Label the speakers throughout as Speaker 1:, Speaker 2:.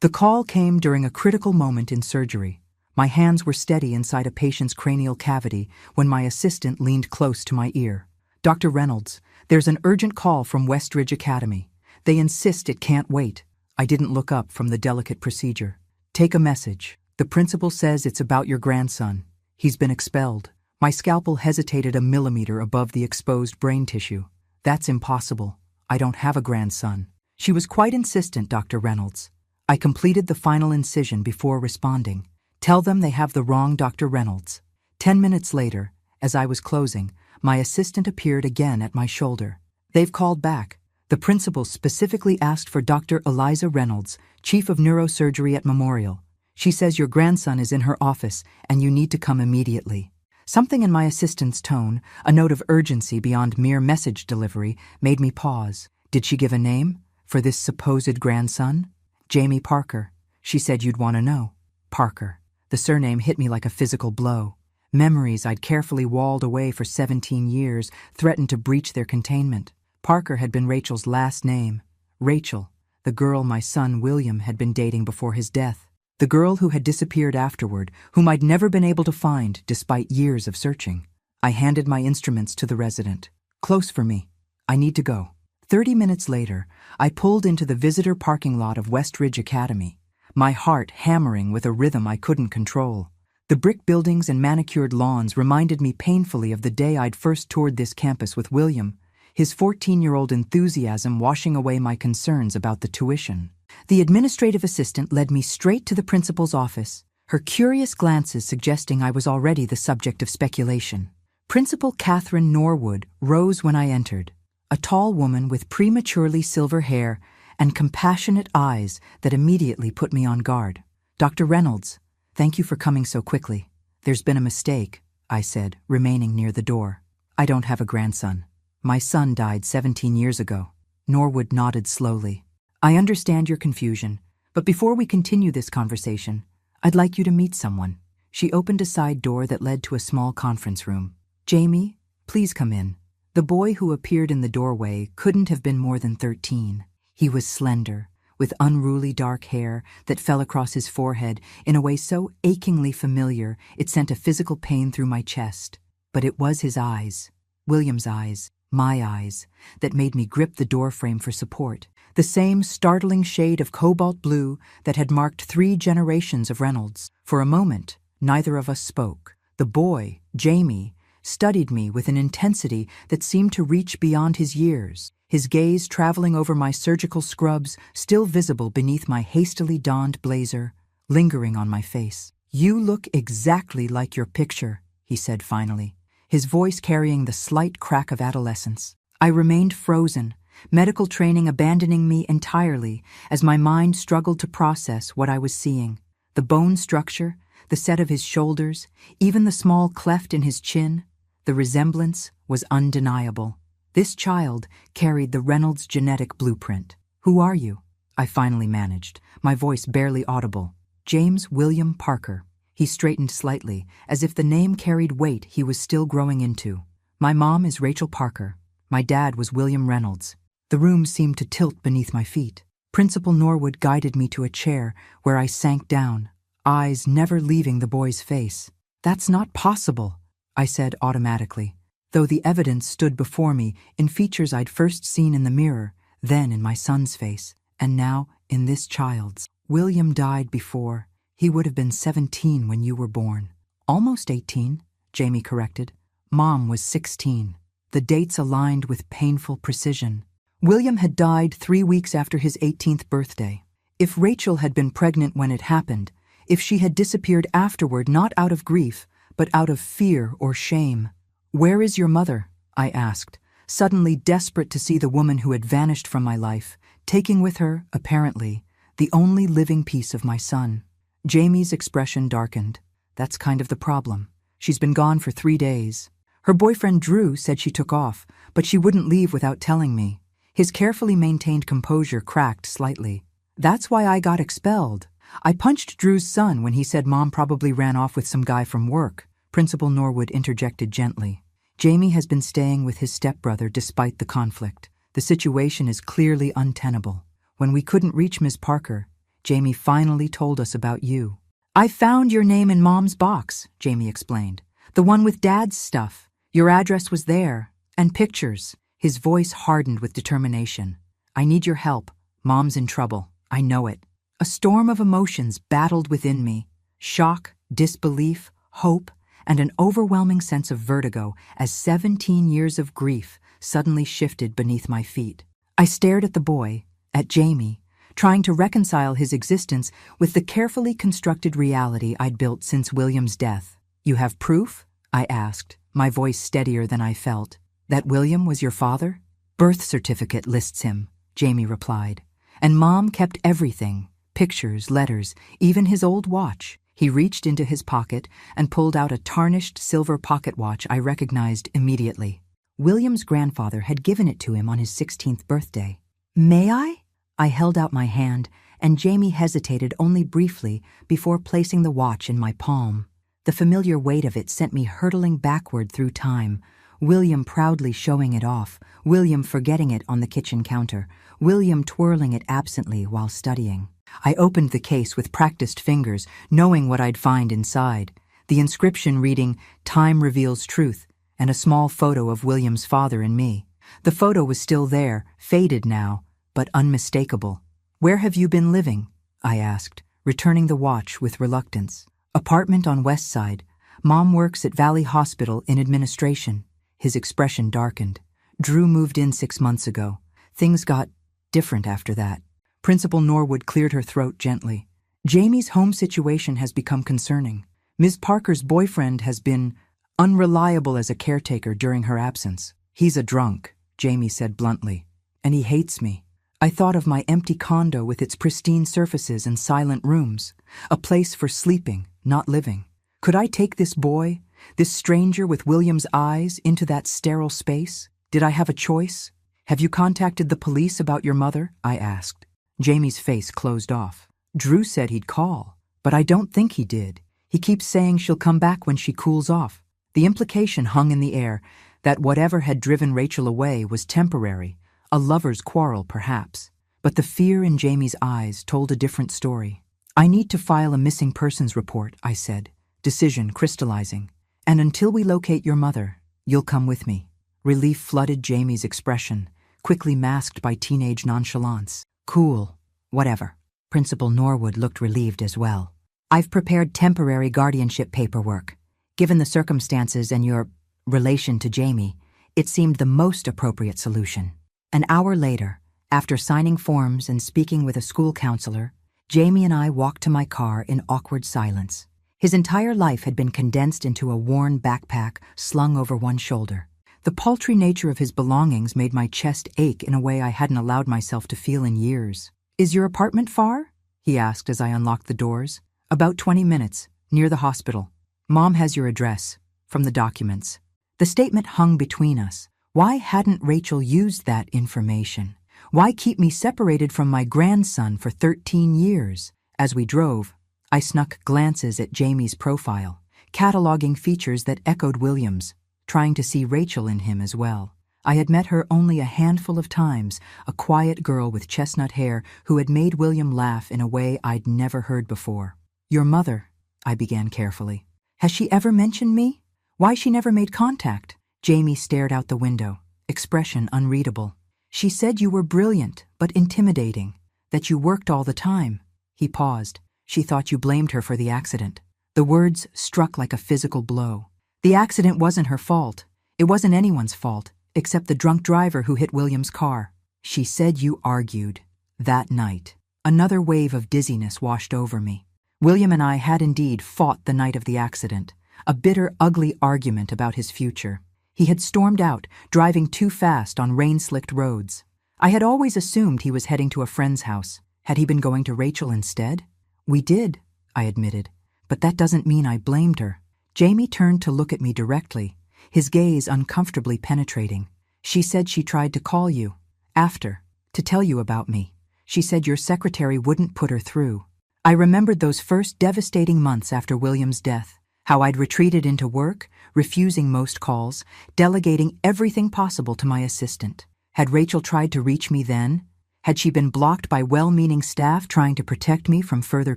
Speaker 1: The call came during a critical moment in surgery. My hands were steady inside a patient's cranial cavity when my assistant leaned close to my ear. "Dr. Reynolds, there's an urgent call from Westridge Academy. They insist it can't wait." I didn't look up from the delicate procedure. "Take a message. The principal says it's about your grandson. He's been expelled." My scalpel hesitated a millimeter above the exposed brain tissue. "That's impossible. I don't have a grandson." She was quite insistent, Dr. Reynolds. I completed the final incision before responding. "Tell them they have the wrong Dr. Reynolds." 10 minutes later, as I was closing, my assistant appeared again at my shoulder. "They've called back. The principal specifically asked for Dr. Eliza Reynolds, chief of neurosurgery at Memorial. She says your grandson is in her office and you need to come immediately." Something in my assistant's tone, a note of urgency beyond mere message delivery, made me pause. Did she give a name for this supposed grandson? "Jamie Parker. She said you'd want to know." Parker. The surname hit me like a physical blow. Memories I'd carefully walled away for 17 years threatened to breach their containment. Parker had been Rachel's last name. Rachel, the girl my son William had been dating before his death. The girl who had disappeared afterward, whom I'd never been able to find despite years of searching. I handed my instruments to the resident. "Close for me. I need to go." 30 minutes later, I pulled into the visitor parking lot of Westridge Academy, my heart hammering with a rhythm I couldn't control. The brick buildings and manicured lawns reminded me painfully of the day I'd first toured this campus with William, his 14-year-old enthusiasm washing away my concerns about the tuition. The administrative assistant led me straight to the principal's office, her curious glances suggesting I was already the subject of speculation. Principal Catherine Norwood rose when I entered, a tall woman with prematurely silver hair and compassionate eyes that immediately put me on guard. "Dr. Reynolds, thank you for coming so quickly. There's been a mistake," I said, remaining near the door. "I don't have a grandson. My son died 17 years ago." Norwood nodded slowly. "I understand your confusion, but before we continue this conversation, I'd like you to meet someone." She opened a side door that led to a small conference room. "Jamie, please come in." The boy who appeared in the doorway couldn't have been more than 13. He was slender, with unruly dark hair that fell across his forehead in a way so achingly familiar it sent a physical pain through my chest. But it was his eyes, William's eyes, my eyes, that made me grip the doorframe for support. The same startling shade of cobalt blue that had marked 3 generations of Reynolds. For a moment, neither of us spoke. The boy, Jamie, studied me with an intensity that seemed to reach beyond his years, his gaze traveling over my surgical scrubs, still visible beneath my hastily donned blazer, lingering on my face. "You look exactly like your picture," he said finally, his voice carrying the slight crack of adolescence. I remained frozen, medical training abandoning me entirely as my mind struggled to process what I was seeing. The bone structure, the set of his shoulders, even the small cleft in his chin, the resemblance was undeniable. This child carried the Reynolds genetic blueprint. "Who are you?" I finally managed, my voice barely audible. "James William Parker." He straightened slightly, as if the name carried weight he was still growing into. "My mom is Rachel Parker. My dad was William Reynolds." The room seemed to tilt beneath my feet. Principal Norwood guided me to a chair where I sank down, eyes never leaving the boy's face. "That's not possible," I said automatically, though the evidence stood before me in features I'd first seen in the mirror, then in my son's face, and now in this child's. "William died before. He would have been 17 when you were born." "Almost 18, Jamie corrected. "Mom was 16. The dates aligned with painful precision. William had died 3 weeks after his 18th birthday. If Rachel had been pregnant when it happened, if she had disappeared afterward not out of grief, but out of fear or shame. "Where is your mother?" I asked, suddenly desperate to see the woman who had vanished from my life, taking with her, apparently, the only living piece of my son. Jamie's expression darkened. "That's kind of the problem. She's been gone for 3 days. Her boyfriend Drew said she took off, but she wouldn't leave without telling me." His carefully maintained composure cracked slightly. "That's why I got expelled. I punched Drew's son when he said Mom probably ran off with some guy from work." Principal Norwood interjected gently. "Jamie has been staying with his stepbrother despite the conflict. The situation is clearly untenable. When we couldn't reach Ms. Parker, Jamie finally told us about you. I found your name in Mom's box, Jamie explained. The one with Dad's stuff. Your address was there. And pictures. His voice hardened with determination. I need your help. Mom's in trouble. I know it. A storm of emotions battled within me. Shock, disbelief, hope, and an overwhelming sense of vertigo as 17 years of grief suddenly shifted beneath my feet. I stared at the boy, at Jamie, trying to reconcile his existence with the carefully constructed reality I'd built since William's death. You have proof? I asked, my voice steadier than I felt. That William was your father? Birth certificate lists him, Jamie replied. And Mom kept everything, pictures, letters, even his old watch. He reached into his pocket and pulled out a tarnished silver pocket watch I recognized immediately. William's grandfather had given it to him on his 16th birthday. May I? I held out my hand, and Jamie hesitated only briefly before placing the watch in my palm. The familiar weight of it sent me hurtling backward through time, William proudly showing it off, William forgetting it on the kitchen counter, William twirling it absently while studying. I opened the case with practiced fingers, knowing what I'd find inside. The inscription reading, "Time reveals truth," and a small photo of William's father and me. The photo was still there, faded now, but unmistakable. Where have you been living? I asked, returning the watch with reluctance. Apartment on West Side. Mom works at Valley Hospital in administration. His expression darkened. Drew moved in 6 months ago. Things got different after that. Principal Norwood cleared her throat gently. Jamie's home situation has become concerning. Ms. Parker's boyfriend has been unreliable as a caretaker during her absence. He's a drunk, Jamie said bluntly, and he hates me. I thought of my empty condo with its pristine surfaces and silent rooms, a place for sleeping, not living. Could I take this boy, this stranger with William's eyes, into that sterile space? Did I have a choice? Have you contacted the police about your mother? I asked. Jamie's face closed off. Drew said he'd call, but I don't think he did. He keeps saying she'll come back when she cools off. The implication hung in the air that whatever had driven Rachel away was temporary, a lover's quarrel perhaps. But the fear in Jamie's eyes told a different story. I need to file a missing persons report, I said, decision crystallizing. And until we locate your mother, you'll come with me. Relief flooded Jamie's expression, quickly masked by teenage nonchalance. Cool. Whatever. Principal Norwood looked relieved as well. I've prepared temporary guardianship paperwork. Given the circumstances and your relation to Jamie, it seemed the most appropriate solution. An hour later, after signing forms and speaking with a school counselor, Jamie and I walked to my car in awkward silence. His entire life had been condensed into a worn backpack slung over one shoulder. The paltry nature of his belongings made my chest ache in a way I hadn't allowed myself to feel in years. Is your apartment far? He asked as I unlocked the doors. About 20 minutes, near the hospital. Mom has your address, from the documents. The statement hung between us. Why hadn't Rachel used that information? Why keep me separated from my grandson for 13 years? As we drove, I snuck glances at Jamie's profile, cataloging features that echoed William's, trying to see Rachel in him as well. I had met her only a handful of times, a quiet girl with chestnut hair who had made William laugh in a way I'd never heard before. Your mother, I began carefully. Has she ever mentioned me? Why she never made contact? Jamie stared out the window, expression unreadable. She said you were brilliant, but intimidating, that you worked all the time. He paused. She thought you blamed her for the accident. The words struck like a physical blow. The accident wasn't her fault. It wasn't anyone's fault, except the drunk driver who hit William's car. She said you argued. That night, another wave of dizziness washed over me. William and I had indeed fought the night of the accident, a bitter, ugly argument about his future. He had stormed out, driving too fast on rain-slicked roads. I had always assumed he was heading to a friend's house. Had he been going to Rachel instead? We did, I admitted, but that doesn't mean I blamed her. Jamie turned to look at me directly, his gaze uncomfortably penetrating. She said she tried to call you, after, to tell you about me. She said your secretary wouldn't put her through. I remembered those first devastating months after William's death, how I'd retreated into work, refusing most calls, delegating everything possible to my assistant. Had Rachel tried to reach me then? Had she been blocked by well-meaning staff trying to protect me from further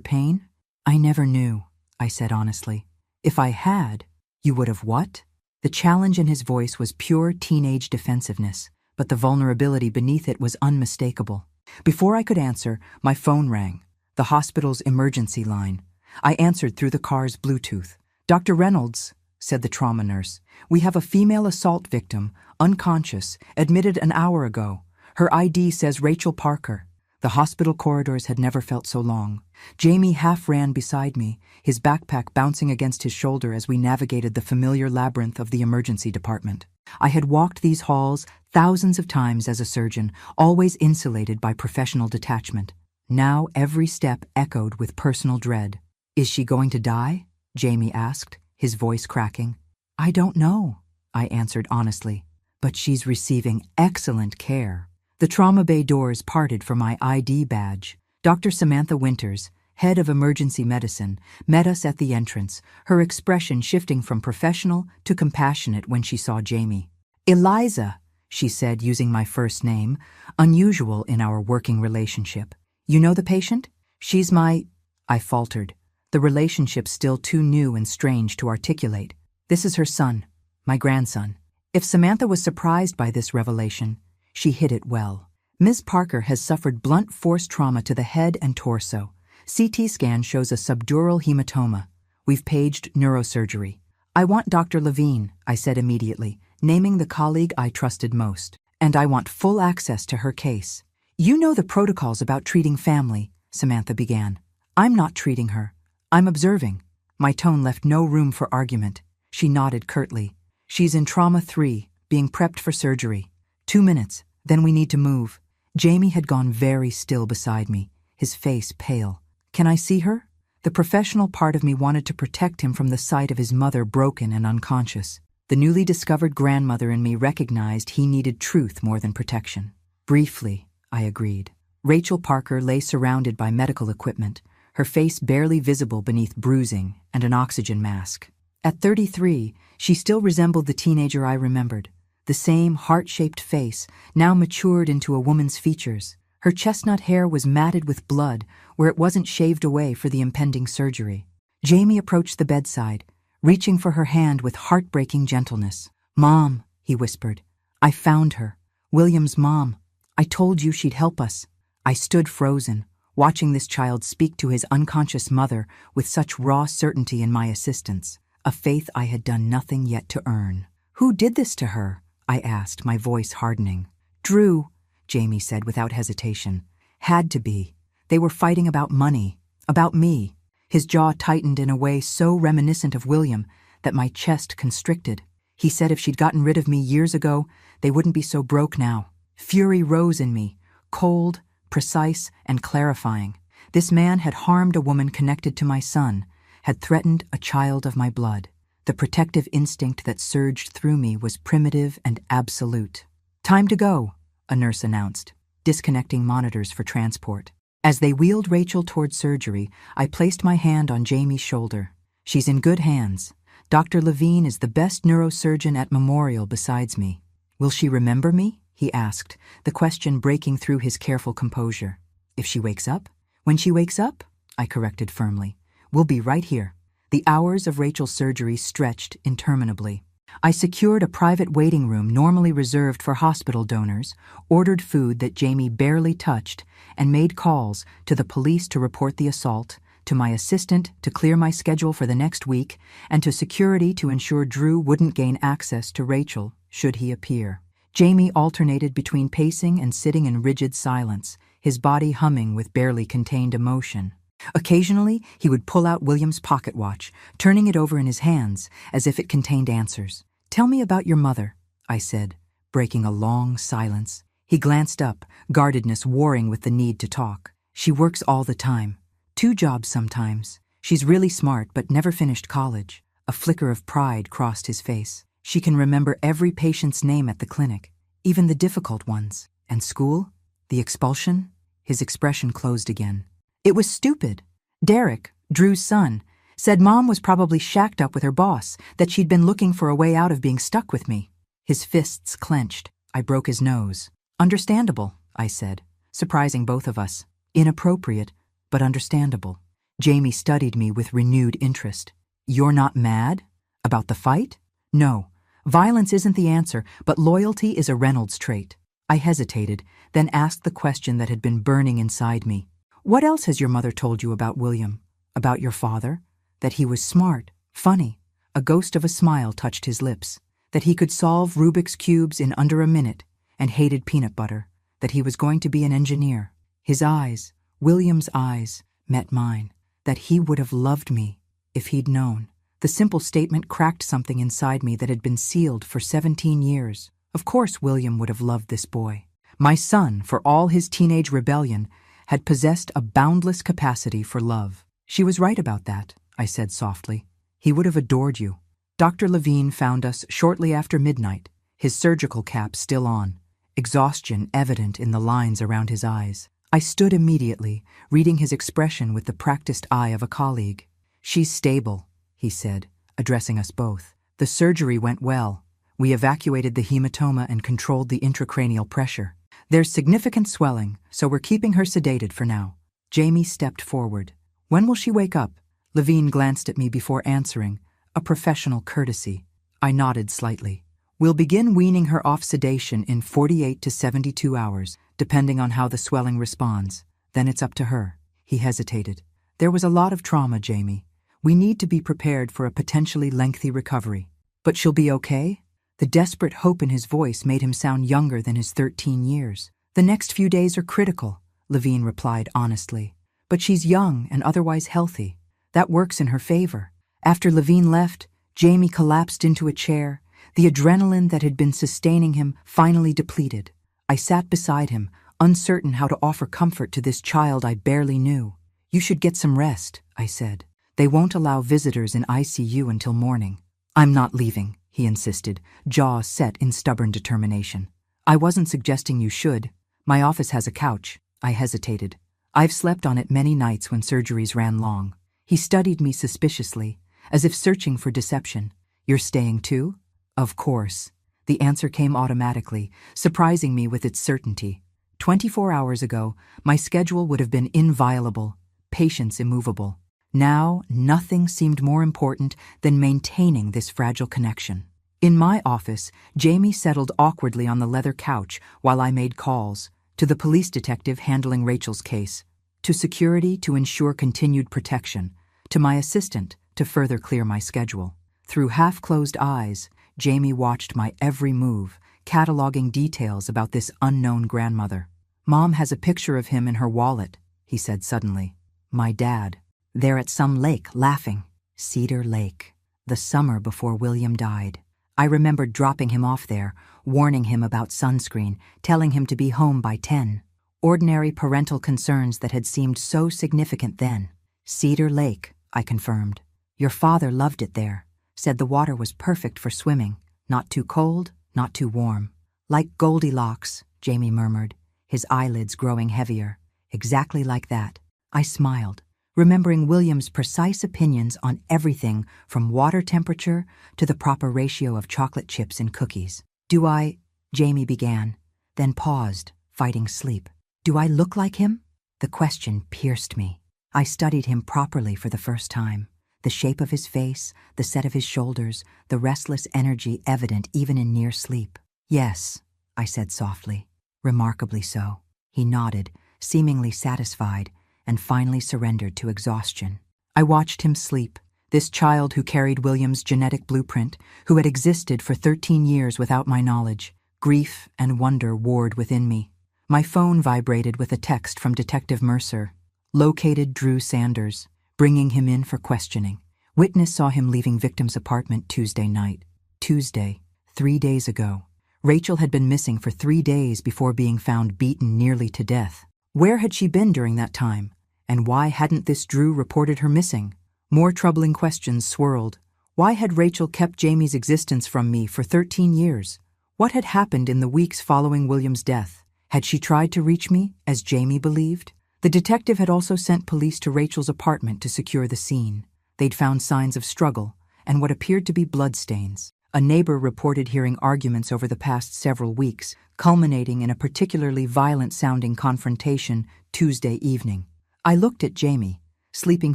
Speaker 1: pain? I never knew, I said honestly. If I had, you would have what? The challenge in his voice was pure teenage defensiveness, but the vulnerability beneath it was unmistakable. Before I could answer, my phone rang, the hospital's emergency line. I answered through the car's Bluetooth. "Dr. Reynolds," said the trauma nurse, "we have a female assault victim, unconscious, admitted an hour ago. Her ID says Rachel Parker." The hospital corridors had never felt so long. Jamie half ran beside me, his backpack bouncing against his shoulder as we navigated the familiar labyrinth of the emergency department. I had walked these halls thousands of times as a surgeon, always insulated by professional detachment. Now every step echoed with personal dread. "Is she going to die?" Jamie asked, his voice cracking. "I don't know," I answered honestly, "but she's receiving excellent care." The trauma bay doors parted for my ID badge. Dr. Samantha Winters, head of emergency medicine, met us at the entrance, her expression shifting from professional to compassionate when she saw Jamie. "Eliza," she said using my first name, unusual in our working relationship. "You know the patient?" "She's my—" I faltered, the relationship still too new and strange to articulate. "This is her son, my grandson." If Samantha was surprised by this revelation, she hid it well. "Ms. Parker has suffered blunt force trauma to the head and torso. CT scan shows a subdural hematoma. We've paged neurosurgery." "I want Dr. Levine," I said immediately, naming the colleague I trusted most. "And I want full access to her case." "You know the protocols about treating family," Samantha began. "I'm not treating her. I'm observing." My tone left no room for argument. She nodded curtly. "She's in trauma 3, being prepped for surgery. 2 minutes, then we need to move." Jamie had gone very still beside me, his face pale. "Can I see her?" The professional part of me wanted to protect him from the sight of his mother broken and unconscious. The newly discovered grandmother in me recognized he needed truth more than protection. "Briefly," I agreed. Rachel Parker lay surrounded by medical equipment, her face barely visible beneath bruising and an oxygen mask. At 33, she still resembled the teenager I remembered. The same heart-shaped face, now matured into a woman's features. Her chestnut hair was matted with blood where it wasn't shaved away for the impending surgery. Jamie approached the bedside, reaching for her hand with heartbreaking gentleness. "Mom," he whispered. "I found her. William's mom. I told you she'd help us." I stood frozen, watching this child speak to his unconscious mother with such raw certainty in my assistance, a faith I had done nothing yet to earn. "Who did this to her?" I asked, my voice hardening. "Drew," Jamie said without hesitation. "Had to be. They were fighting about money, about me." His jaw tightened in a way so reminiscent of William that my chest constricted. He said if she'd gotten rid of me years ago, they wouldn't be so broke now. Fury rose in me, cold, precise, and clarifying. This man had harmed a woman connected to my son, had threatened a child of my blood. The protective instinct that surged through me was primitive and absolute. "Time to go," a nurse announced, disconnecting monitors for transport. As they wheeled Rachel toward surgery, I placed my hand on Jamie's shoulder. "She's in good hands. Dr. Levine is the best neurosurgeon at Memorial besides me." "Will she remember me?" he asked, the question breaking through his careful composure. "If she wakes up?" "When she wakes up," I corrected firmly. "We'll be right here." The hours of Rachel's surgery stretched interminably. I secured a private waiting room normally reserved for hospital donors, ordered food that Jamie barely touched, and made calls to the police to report the assault, to my assistant to clear my schedule for the next week, and to security to ensure Drew wouldn't gain access to Rachel should he appear. Jamie alternated between pacing and sitting in rigid silence, his body humming with barely contained emotion. Occasionally, he would pull out William's pocket watch, turning it over in his hands as if it contained answers. "Tell me about your mother," I said, breaking a long silence. He glanced up, guardedness warring with the need to talk. "She works all the time. 2 jobs sometimes. She's really smart but never finished college." A flicker of pride crossed his face. "She can remember every patient's name at the clinic, even the difficult ones. And school? The expulsion?" His expression closed again. "It was stupid. Derek, Drew's son, said Mom was probably shacked up with her boss, that she'd been looking for a way out of being stuck with me." His fists clenched. I broke his nose. "Understandable," I said. surprising both of us. Inappropriate, but understandable. Jamie studied me with renewed interest. You're not mad? About the fight? No. Violence isn't the answer, but loyalty is a Reynolds trait. I hesitated, then asked the question that had been burning inside me. What else has your mother told you about William? About your father? That he was smart, funny. A ghost of a smile touched his lips. That he could solve Rubik's Cubes in under a minute and hated peanut butter. That he was going to be an engineer. His eyes, William's eyes, met mine. That he would have loved me if he'd known. The simple statement cracked something inside me that had been sealed for 17 years. Of course William would have loved this boy. My son, for all his teenage rebellion, had possessed a boundless capacity for love. She was right about that, I said softly. He would have adored you. Dr. Levine found us shortly after midnight, his surgical cap still on, exhaustion evident in the lines around his eyes. I stood immediately, reading his expression with the practiced eye of a colleague. She's stable, he said, addressing us both. The surgery went well. We evacuated the hematoma and controlled the intracranial pressure. There's significant swelling, so we're keeping her sedated for now. Jamie stepped forward. When will she wake up? Levine glanced at me before answering, a professional courtesy. I nodded slightly. We'll begin weaning her off sedation in 48 to 72 hours, depending on how the swelling responds. Then it's up to her. He hesitated. There was a lot of trauma, Jamie. We need to be prepared for a potentially lengthy recovery. But she'll be okay? The desperate hope in his voice made him sound younger than his 13 years. The next few days are critical, Levine replied honestly. But she's young and otherwise healthy. That works in her favor. After Levine left, Jamie collapsed into a chair. The adrenaline that had been sustaining him finally depleted. I sat beside him, uncertain how to offer comfort to this child I barely knew. You should get some rest, I said. They won't allow visitors in ICU until morning. I'm not leaving, he insisted, jaw set in stubborn determination. I wasn't suggesting you should. My office has a couch. I hesitated. I've slept on it many nights when surgeries ran long. He studied me suspiciously, as if searching for deception. You're staying too? Of course. The answer came automatically, surprising me with its certainty. 24 hours ago, my schedule would have been inviolable, patience immovable. Now, nothing seemed more important than maintaining this fragile connection. In my office, Jamie settled awkwardly on the leather couch while I made calls, to the police detective handling Rachel's case, to security to ensure continued protection, to my assistant to further clear my schedule. Through half-closed eyes, Jamie watched my every move, cataloging details about this unknown grandmother. Mom has a picture of him in her wallet, he said suddenly. My dad. They're at some lake, laughing. Cedar Lake. The summer before William died. I remembered dropping him off there, warning him about sunscreen, telling him to be home by 10. Ordinary parental concerns that had seemed so significant then. Cedar Lake, I confirmed. Your father loved it there. Said the water was perfect for swimming. Not too cold, not too warm. Like Goldilocks, Jamie murmured, his eyelids growing heavier. Exactly like that. I smiled, remembering William's precise opinions on everything from water temperature to the proper ratio of chocolate chips in cookies. Do I, Jamie began, then paused, fighting sleep. Do I look like him? The question pierced me. I studied him properly for the first time. The shape of his face, the set of his shoulders, the restless energy evident even in near sleep. Yes, I said softly. Remarkably so. He nodded, seemingly satisfied, and finally surrendered to exhaustion. I watched him sleep, this child who carried William's genetic blueprint, who had existed for 13 years without my knowledge. Grief and wonder warred within me. My phone vibrated with a text from Detective Mercer. Located Drew Sanders, bringing him in for questioning. Witness saw him leaving victim's apartment Tuesday night. Tuesday, 3 days ago. Rachel had been missing for 3 days before being found beaten nearly to death. Where had she been during that time? And why hadn't this Drew reported her missing? More troubling questions swirled. Why had Rachel kept Jamie's existence from me for 13 years? What had happened in the weeks following William's death? Had she tried to reach me, as Jamie believed? The detective had also sent police to Rachel's apartment to secure the scene. They'd found signs of struggle and what appeared to be bloodstains. A neighbor reported hearing arguments over the past several weeks, culminating in a particularly violent-sounding confrontation Tuesday evening. I looked at Jamie, sleeping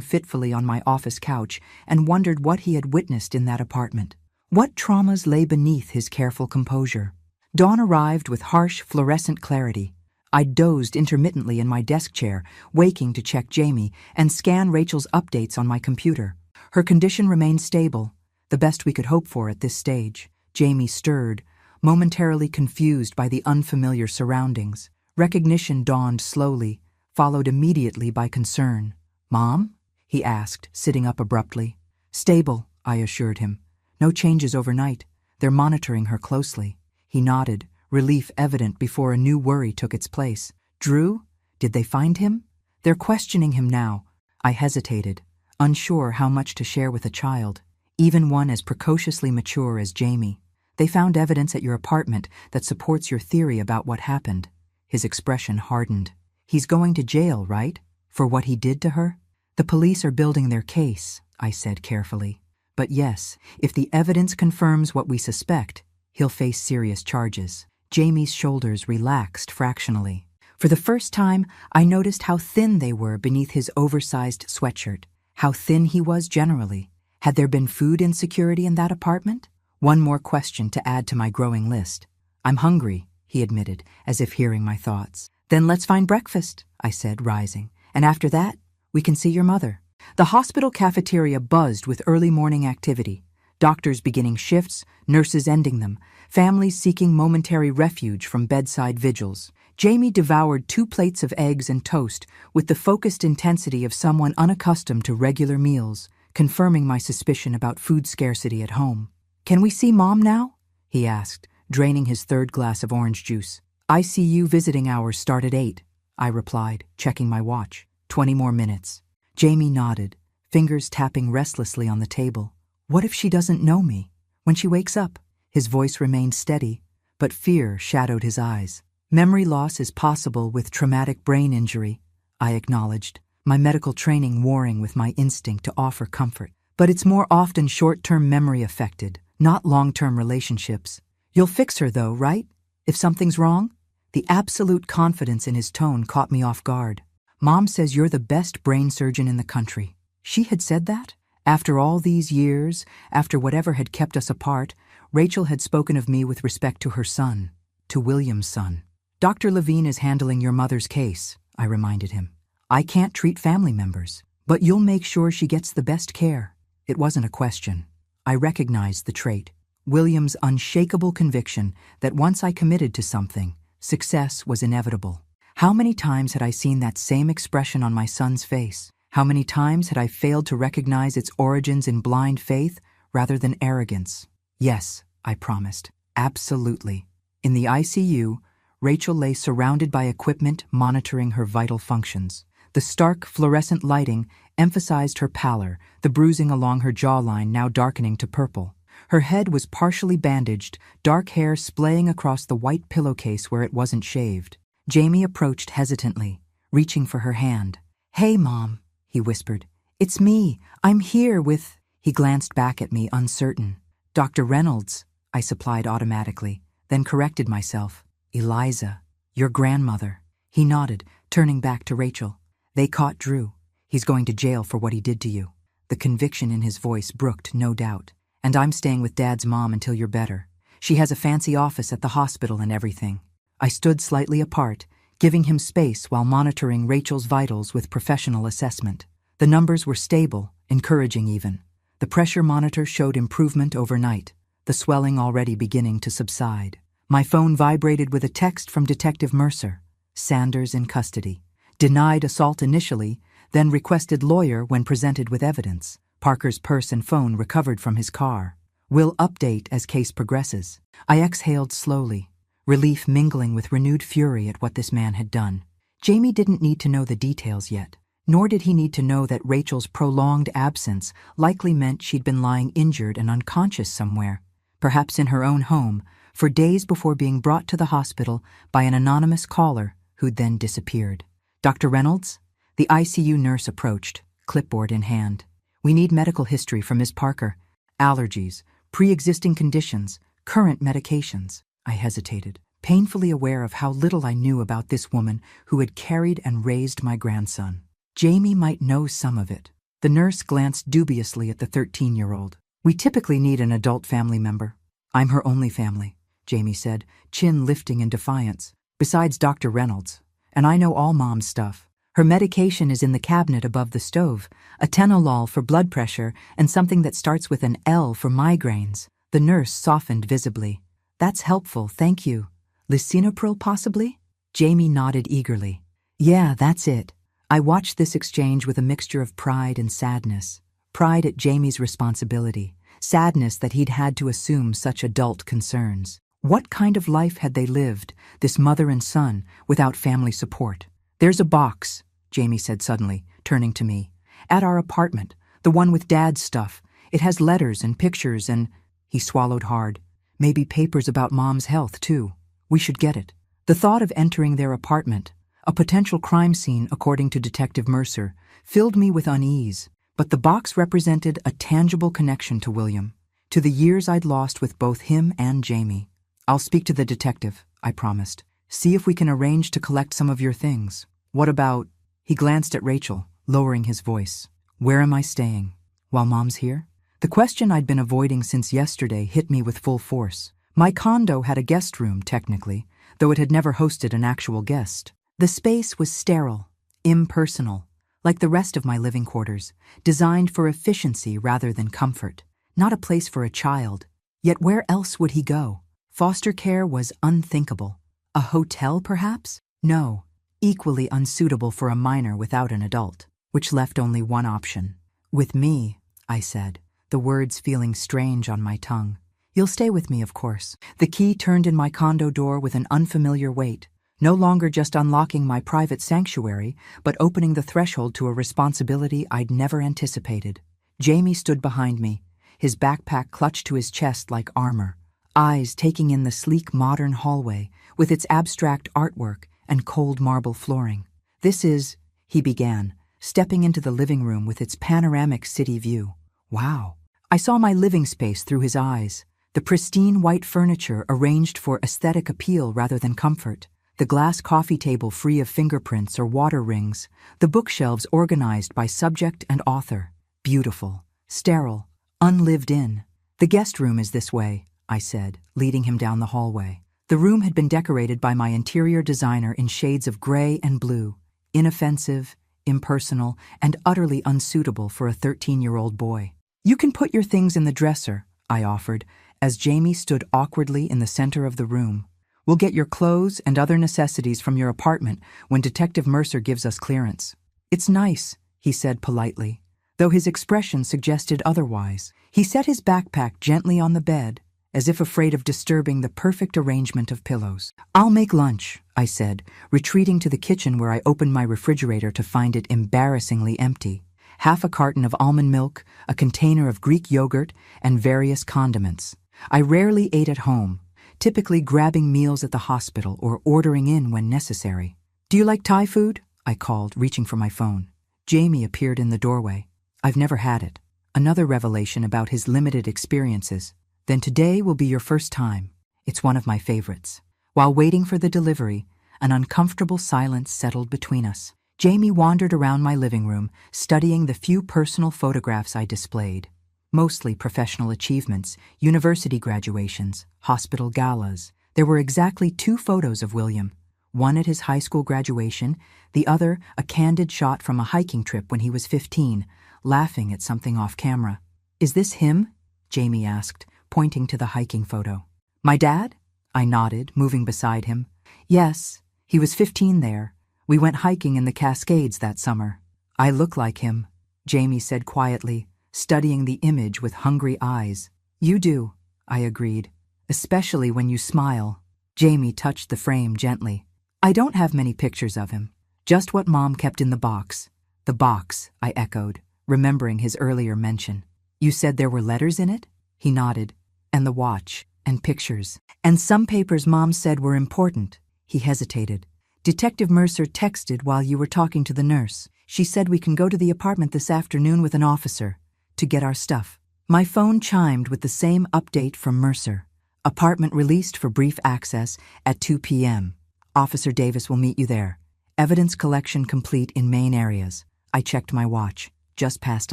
Speaker 1: fitfully on my office couch, and wondered what he had witnessed in that apartment. What traumas lay beneath his careful composure? Dawn arrived with harsh, fluorescent clarity. I dozed intermittently in my desk chair, waking to check Jamie and scan Rachel's updates on my computer. Her condition remained stable, the best we could hope for at this stage. Jamie stirred, momentarily confused by the unfamiliar surroundings. Recognition dawned slowly, followed immediately by concern. "Mom?" he asked, sitting up abruptly. "Stable," I assured him. "No changes overnight. They're monitoring her closely." He nodded, relief evident before a new worry took its place. "Drew? Did they find him?" "They're questioning him now." I hesitated, unsure how much to share with a child, even one as precociously mature as Jamie. "They found evidence at your apartment that supports your theory about what happened." His expression hardened. "He's going to jail, right? For what he did to her?" "The police are building their case," I said carefully. "But yes, if the evidence confirms what we suspect, he'll face serious charges." Jamie's shoulders relaxed fractionally. For the first time, I noticed how thin they were beneath his oversized sweatshirt, how thin he was generally. Had there been food insecurity in that apartment? One more question to add to my growing list. "I'm hungry," he admitted, as if hearing my thoughts. "Then let's find breakfast," I said, rising. "And after that, we can see your mother." The hospital cafeteria buzzed with early morning activity. Doctors beginning shifts, nurses ending them, families seeking momentary refuge from bedside vigils. Jamie devoured 2 plates of eggs and toast with the focused intensity of someone unaccustomed to regular meals, confirming my suspicion about food scarcity at home. "Can we see Mom now?" he asked, draining his 3rd glass of orange juice. "ICU visiting hours start at 8, I replied, checking my watch. 20 more minutes. Jamie nodded, fingers tapping restlessly on the table. "What if she doesn't know me? When she wakes up?" His voice remained steady, but fear shadowed his eyes. "Memory loss is possible with traumatic brain injury," I acknowledged, my medical training warring with my instinct to offer comfort. "But it's more often short-term memory affected, not long-term relationships. You'll fix her though, right? If something's wrong?" The absolute confidence in his tone caught me off guard. "Mom says you're the best brain surgeon in the country." She had said that? After all these years, after whatever had kept us apart, Rachel had spoken of me with respect to her son, to William's son. "Dr. Levine is handling your mother's case," I reminded him. "I can't treat family members, but you'll make sure she gets the best care." It wasn't a question. I recognized the trait. William's unshakable conviction that once I committed to something, success was inevitable. How many times had I seen that same expression on my son's face? How many times had I failed to recognize its origins in blind faith rather than arrogance? "Yes," I promised. "Absolutely." In the ICU, Rachel lay surrounded by equipment monitoring her vital functions. The stark, fluorescent lighting emphasized her pallor, the bruising along her jawline now darkening to purple. Her head was partially bandaged, dark hair splaying across the white pillowcase where it wasn't shaved. Jamie approached hesitantly, reaching for her hand. "Hey, Mom," he whispered. "It's me. I'm here with—" He glanced back at me, uncertain. "Dr. Reynolds," I supplied automatically, then corrected myself. "Eliza, your grandmother." He nodded, turning back to Rachel. "They caught Drew. He's going to jail for what he did to you." The conviction in his voice brooked no doubt. "And I'm staying with Dad's mom until you're better. She has a fancy office at the hospital and everything." I stood slightly apart, giving him space while monitoring Rachel's vitals with professional assessment. The numbers were stable, encouraging even. The pressure monitor showed improvement overnight, the swelling already beginning to subside. My phone vibrated with a text from Detective Mercer. "Sanders in custody. Denied assault initially, then requested lawyer when presented with evidence. Parker's purse and phone recovered from his car. Will update as case progresses." I exhaled slowly, relief mingling with renewed fury at what this man had done. Jamie didn't need to know the details yet, nor did he need to know that Rachel's prolonged absence likely meant she'd been lying injured and unconscious somewhere, perhaps in her own home, for days before being brought to the hospital by an anonymous caller who'd then disappeared. "Dr. Reynolds?" The ICU nurse approached, clipboard in hand. "We need medical history from Ms. Parker. Allergies, Pre-existing conditions, current medications. I hesitated, painfully aware of how little I knew about this woman who had carried and raised my grandson. Jamie might know some of it. The nurse glanced dubiously at the 13-year-old. We typically need an adult family member. I'm her only family, Jamie said, chin lifting in defiance. Besides Dr. Reynolds. And I know all Mom's stuff. Her medication is in the cabinet above the stove, atenolol for blood pressure and something that starts with an L for migraines. The nurse softened visibly. That's helpful, thank you. Lisinopril, possibly? Jamie nodded eagerly. Yeah, that's it. I watched this exchange with a mixture of pride and sadness. Pride at Jamie's responsibility. Sadness that he'd had to assume such adult concerns. What kind of life had they lived, this mother and son, without family support? There's a box, Jamie said suddenly, turning to me. At our apartment, the one with Dad's stuff. It has letters and pictures and… He swallowed hard. Maybe papers about Mom's health, too. We should get it. The thought of entering their apartment, a potential crime scene according to Detective Mercer, filled me with unease. But the box represented a tangible connection to William, to the years I'd lost with both him and Jamie. I'll speak to the detective, I promised. See if we can arrange to collect some of your things. What about… He glanced at Rachel, lowering his voice. Where am I staying? While Mom's here? The question I'd been avoiding since yesterday hit me with full force. My condo had a guest room, technically, though it had never hosted an actual guest. The space was sterile, impersonal, like the rest of my living quarters, designed for efficiency rather than comfort. Not a place for a child. Yet where else would he go? Foster care was unthinkable. A hotel, perhaps? No, equally unsuitable for a minor without an adult, which left only one option. With me, I said, the words feeling strange on my tongue. You'll stay with me, of course. The key turned in my condo door with an unfamiliar weight, no longer just unlocking my private sanctuary, but opening the threshold to a responsibility I'd never anticipated. Jamie stood behind me, his backpack clutched to his chest like armor, eyes taking in the sleek modern hallway with its abstract artwork and cold marble flooring. This is, he began, stepping into the living room with its panoramic city view. Wow. I saw my living space through his eyes, the pristine white furniture arranged for aesthetic appeal rather than comfort, the glass coffee table free of fingerprints or water rings, the bookshelves organized by subject and author. Beautiful, sterile, unlived in. The guest room is this way, I said, leading him down the hallway. The room had been decorated by my interior designer in shades of gray and blue, inoffensive, impersonal, and utterly unsuitable for a 13-year-old boy. You can put your things in the dresser, I offered, as Jamie stood awkwardly in the center of the room. We'll get your clothes and other necessities from your apartment when Detective Mercer gives us clearance. It's nice, he said politely, though his expression suggested otherwise. He set his backpack gently on the bed, as if afraid of disturbing the perfect arrangement of pillows. I'll make lunch, I said, retreating to the kitchen where I opened my refrigerator to find it embarrassingly empty. Half a carton of almond milk, a container of Greek yogurt, and various condiments. I rarely ate at home, typically grabbing meals at the hospital or ordering in when necessary. Do you like Thai food? I called, reaching for my phone. Jamie appeared in the doorway. I've never had it. Another revelation about his limited experiences. Then today will be your first time. It's one of my favorites. While waiting for the delivery, an uncomfortable silence settled between us. Jamie wandered around my living room, studying the few personal photographs I displayed. Mostly professional achievements, university graduations, hospital galas. There were exactly 2 photos of William. One at his high school graduation, the other a candid shot from a hiking trip when he was 15, laughing at something off camera. Is this him? Jamie asked, pointing to the hiking photo. My dad? I nodded, moving beside him. Yes, he was 15 there. We went hiking in the Cascades that summer. I look like him, Jamie said quietly, studying the image with hungry eyes. You do, I agreed, especially when you smile. Jamie touched the frame gently. I don't have many pictures of him, just what Mom kept in the box. The box, I echoed, remembering his earlier mention. You said there were letters in it? He nodded. And the watch, and pictures. And some papers Mom said were important. He hesitated. Detective Mercer texted while you were talking to the nurse. She said we can go to the apartment this afternoon with an officer to get our stuff. My phone chimed with the same update from Mercer. Apartment released for brief access at 2 p.m. Officer Davis will meet you there. Evidence collection complete in main areas. I checked my watch. Just past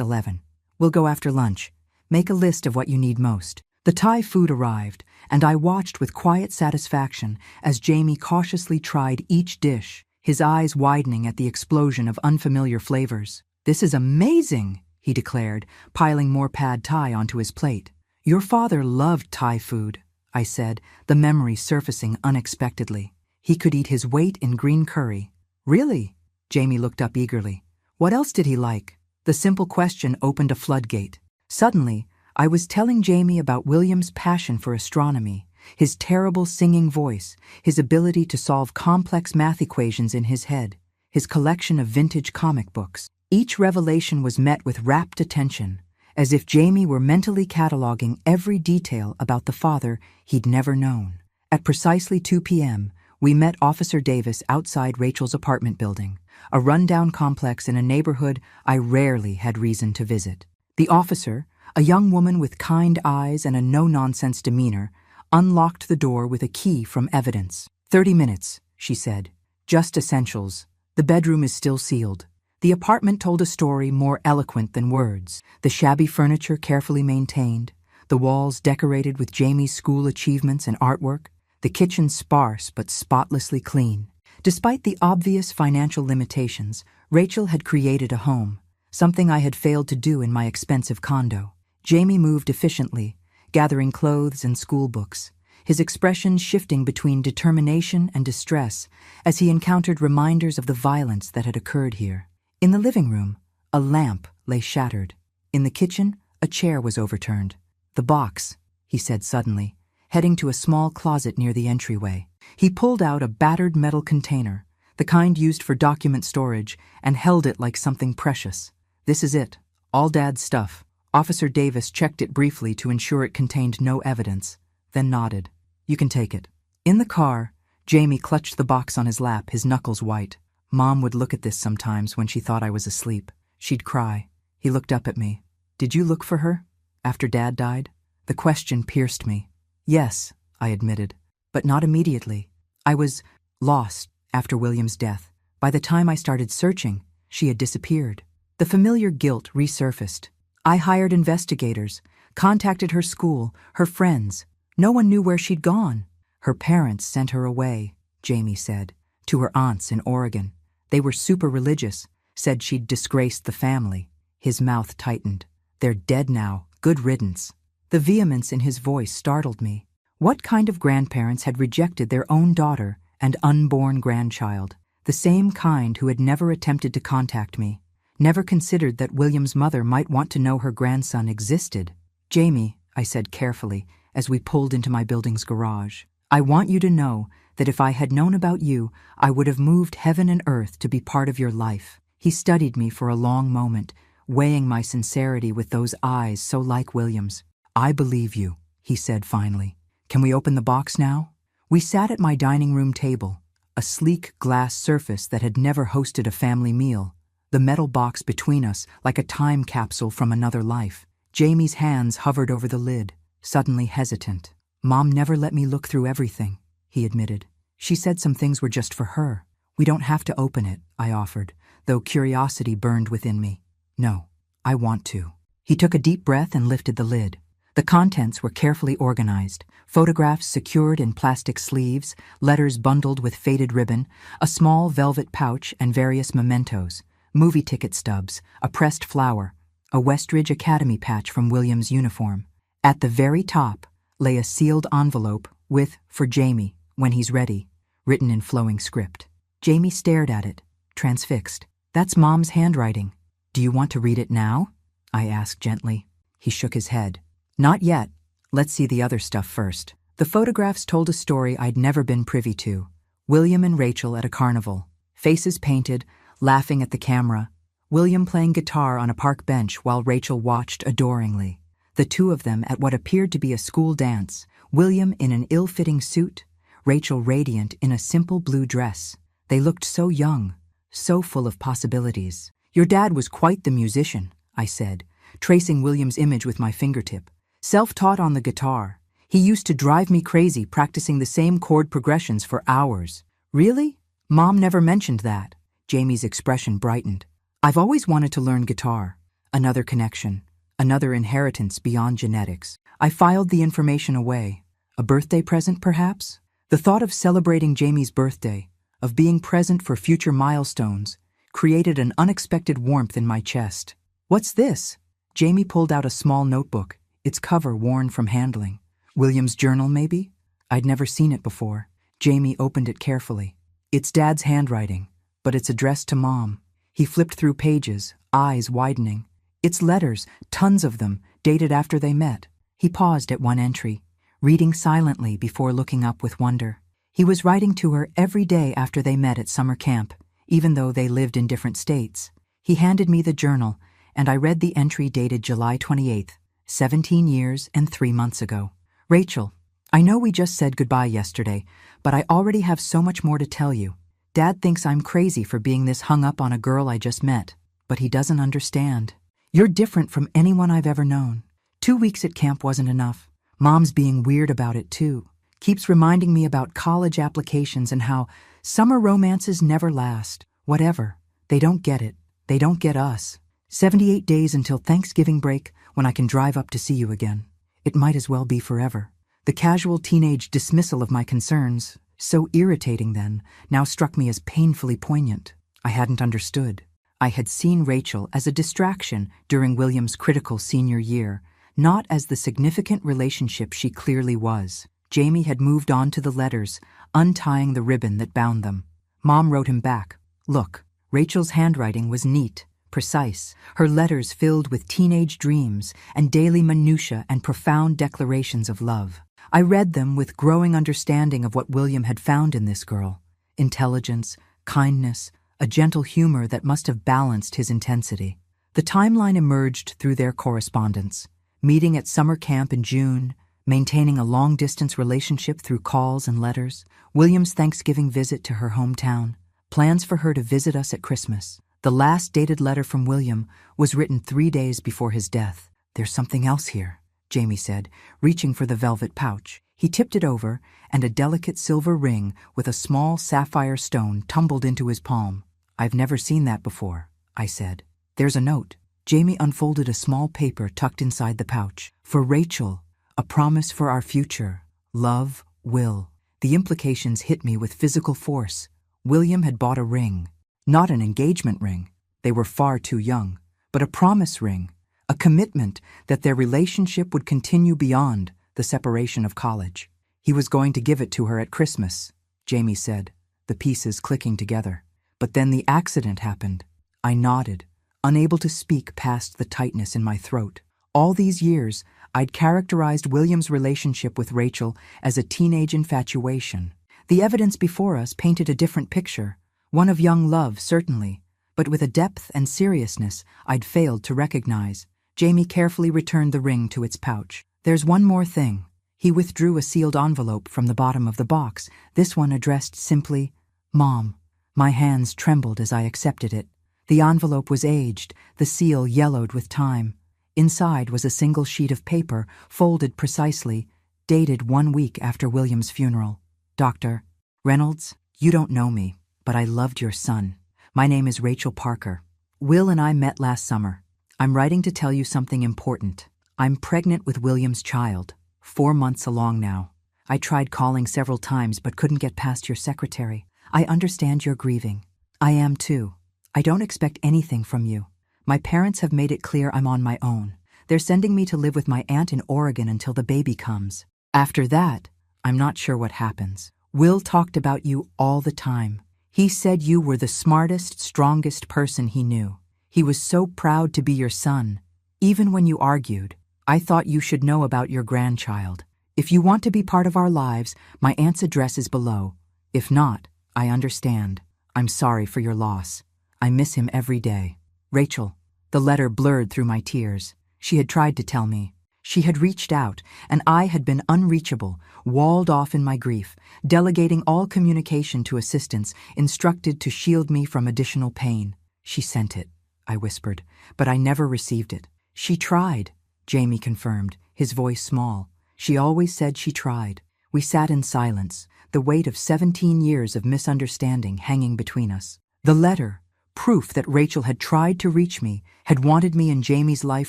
Speaker 1: 11. We'll go after lunch. Make a list of what you need most. The Thai food arrived, and I watched with quiet satisfaction as Jamie cautiously tried each dish, his eyes widening at the explosion of unfamiliar flavors. "This is amazing," he declared, piling more pad Thai onto his plate. "Your father loved Thai food," I said, the memory surfacing unexpectedly. He could eat his weight in green curry. "Really?" Jamie looked up eagerly. "What else did he like?" The simple question opened a floodgate. Suddenly, I was telling Jamie about William's passion for astronomy, his terrible singing voice, his ability to solve complex math equations in his head, his collection of vintage comic books. Each revelation was met with rapt attention, as if Jamie were mentally cataloging every detail about the father he'd never known. At precisely 2 p.m., we met Officer Davis outside Rachel's apartment building, a rundown complex in a neighborhood I rarely had reason to visit. The officer, a young woman with kind eyes and a no-nonsense demeanor, unlocked the door with a key from evidence. 30 minutes, she said. Just essentials. The bedroom is still sealed. The apartment told a story more eloquent than words. The shabby furniture carefully maintained, the walls decorated with Jamie's school achievements and artwork, the kitchen sparse but spotlessly clean. Despite the obvious financial limitations, Rachel had created a home, something I had failed to do in my expensive condo. Jamie moved efficiently, gathering clothes and school books, his expression shifting between determination and distress as he encountered reminders of the violence that had occurred here. In the living room, a lamp lay shattered. In the kitchen, a chair was overturned. "The box," he said suddenly, heading to a small closet near the entryway. He pulled out a battered metal container, the kind used for document storage, and held it like something precious. "This is it. All Dad's stuff." Officer Davis checked it briefly to ensure it contained no evidence, then nodded. "You can take it." In the car, Jamie clutched the box on his lap, his knuckles white. Mom would look at this sometimes when she thought I was asleep. She'd cry. He looked up at me. "Did you look for her? After Dad died?" The question pierced me. "Yes," I admitted, "but not immediately. I was lost after William's death. By the time I started searching, she had disappeared." The familiar guilt resurfaced. I hired investigators, contacted her school, her friends. No one knew where she'd gone. "Her parents sent her away," Jamie said, "to her aunts in Oregon. They were super religious, said she'd disgraced the family." His mouth tightened. "They're dead now. Good riddance." The vehemence in his voice startled me. What kind of grandparents had rejected their own daughter and unborn grandchild? The same kind who had never attempted to contact me, never considered that William's mother might want to know her grandson existed. "Jamie," I said carefully as we pulled into my building's garage, "I want you to know that if I had known about you, I would have moved heaven and earth to be part of your life." He studied me for a long moment, weighing my sincerity with those eyes so like William's. "I believe you," he said finally. "Can we open the box now?" We sat at my dining room table, a sleek glass surface that had never hosted a family meal, the metal box between us like a time capsule from another life. Jamie's hands hovered over the lid, suddenly hesitant. "Mom never let me look through everything," he admitted. "She said some things were just for her." "We don't have to open it," I offered, though curiosity burned within me. "No, I want to." He took a deep breath and lifted the lid. The contents were carefully organized, photographs secured in plastic sleeves, letters bundled with faded ribbon, a small velvet pouch, and various mementos, movie ticket stubs, a pressed flower, a Westridge Academy patch from William's uniform. At the very top lay a sealed envelope with, "For Jamie, when he's ready," written in flowing script. Jamie stared at it, transfixed. "That's Mom's handwriting. Do you want to read it now?" I asked gently. He shook his head. "Not yet. Let's see the other stuff first." The photographs told a story I'd never been privy to. William and Rachel at a carnival, faces painted, laughing at the camera. William playing guitar on a park bench while Rachel watched adoringly. The two of them at what appeared to be a school dance, William in an ill-fitting suit, Rachel radiant in a simple blue dress. They looked so young, so full of possibilities. "Your dad was quite the musician," I said, tracing William's image with my fingertip. Self-taught on the guitar. He used to drive me crazy practicing the same chord progressions for hours. Really? Mom never mentioned that. Jamie's expression brightened. I've always wanted to learn guitar. Another connection. Another inheritance beyond genetics. I filed the information away. A birthday present, perhaps? The thought of celebrating Jamie's birthday, of being present for future milestones, created an unexpected warmth in my chest. What's this? Jamie pulled out a small notebook, its cover worn from handling. William's journal, maybe? I'd never seen it before. Jamie opened it carefully. It's Dad's handwriting, but it's addressed to Mom. He flipped through pages, eyes widening. It's letters, tons of them, dated after they met. He paused at one entry, reading silently before looking up with wonder. He was writing to her every day after they met at summer camp, even though they lived in different states. He handed me the journal, and I read the entry dated July 28th, 17 years and 3 months ago. Rachel, I know we just said goodbye yesterday, but I already have so much more to tell you. Dad thinks I'm crazy for being this hung up on a girl I just met, but he doesn't understand. You're different from anyone I've ever known. 2 weeks at camp wasn't enough. Mom's being weird about it too. Keeps reminding me about college applications and how summer romances never last. Whatever. They don't get it. They don't get us. 78 days until Thanksgiving break when I can drive up to see you again. It might as well be forever. The casual teenage dismissal of my concerns, so irritating then, now struck me as painfully poignant. I hadn't understood. I had seen Rachel as a distraction during William's critical senior year, not as the significant relationship she clearly was. Jamie had moved on to the letters, untying the ribbon that bound them. Mom wrote him back. Look, Rachel's handwriting was neat, precise, her letters filled with teenage dreams and daily minutiae and profound declarations of love. I read them with growing understanding of what William had found in this girl. Intelligence, kindness, a gentle humor that must have balanced his intensity. The timeline emerged through their correspondence. Meeting at summer camp in June, maintaining a long-distance relationship through calls and letters, William's Thanksgiving visit to her hometown, plans for her to visit us at Christmas. The last dated letter from William was written 3 days before his death. There's something else here, Jamie said, reaching for the velvet pouch. He tipped it over, and a delicate silver ring with a small sapphire stone tumbled into his palm. I've never seen that before, I said. There's a note. Jamie unfolded a small paper tucked inside the pouch. For Rachel, a promise for our future. Love, Will. The implications hit me with physical force. William had bought a ring. Not an engagement ring. They were far too young. But a promise ring. A commitment that their relationship would continue beyond the separation of college. He was going to give it to her at Christmas, Jamie said, the pieces clicking together. But then the accident happened. I nodded, unable to speak past the tightness in my throat. All these years, I'd characterized William's relationship with Rachel as a teenage infatuation. The evidence before us painted a different picture, one of young love, certainly, but with a depth and seriousness I'd failed to recognize. Jamie carefully returned the ring to its pouch. There's one more thing. He withdrew a sealed envelope from the bottom of the box, this one addressed simply, Mom. My hands trembled as I accepted it. The envelope was aged, the seal yellowed with time. Inside was a single sheet of paper, folded precisely, dated 1 week after William's funeral. Dr. Reynolds, you don't know me, but I loved your son. My name is Rachel Parker. Will and I met last summer. I'm writing to tell you something important. I'm pregnant with William's child, 4 months along now. I tried calling several times but couldn't get past your secretary. I understand you're grieving. I am too. I don't expect anything from you. My parents have made it clear I'm on my own. They're sending me to live with my aunt in Oregon until the baby comes. After that, I'm not sure what happens. Will talked about you all the time. He said you were the smartest, strongest person he knew. He was so proud to be your son. Even when you argued, I thought you should know about your grandchild. If you want to be part of our lives, my aunt's address is below. If not, I understand. I'm sorry for your loss. I miss him every day. Rachel. The letter blurred through my tears. She had tried to tell me. She had reached out, and I had been unreachable, walled off in my grief, delegating all communication to assistants, instructed to shield me from additional pain. She sent it, I whispered, but I never received it. She tried, Jamie confirmed, his voice small. She always said she tried. We sat in silence, the weight of 17 years of misunderstanding hanging between us. The letter, proof that Rachel had tried to reach me, had wanted me in Jamie's life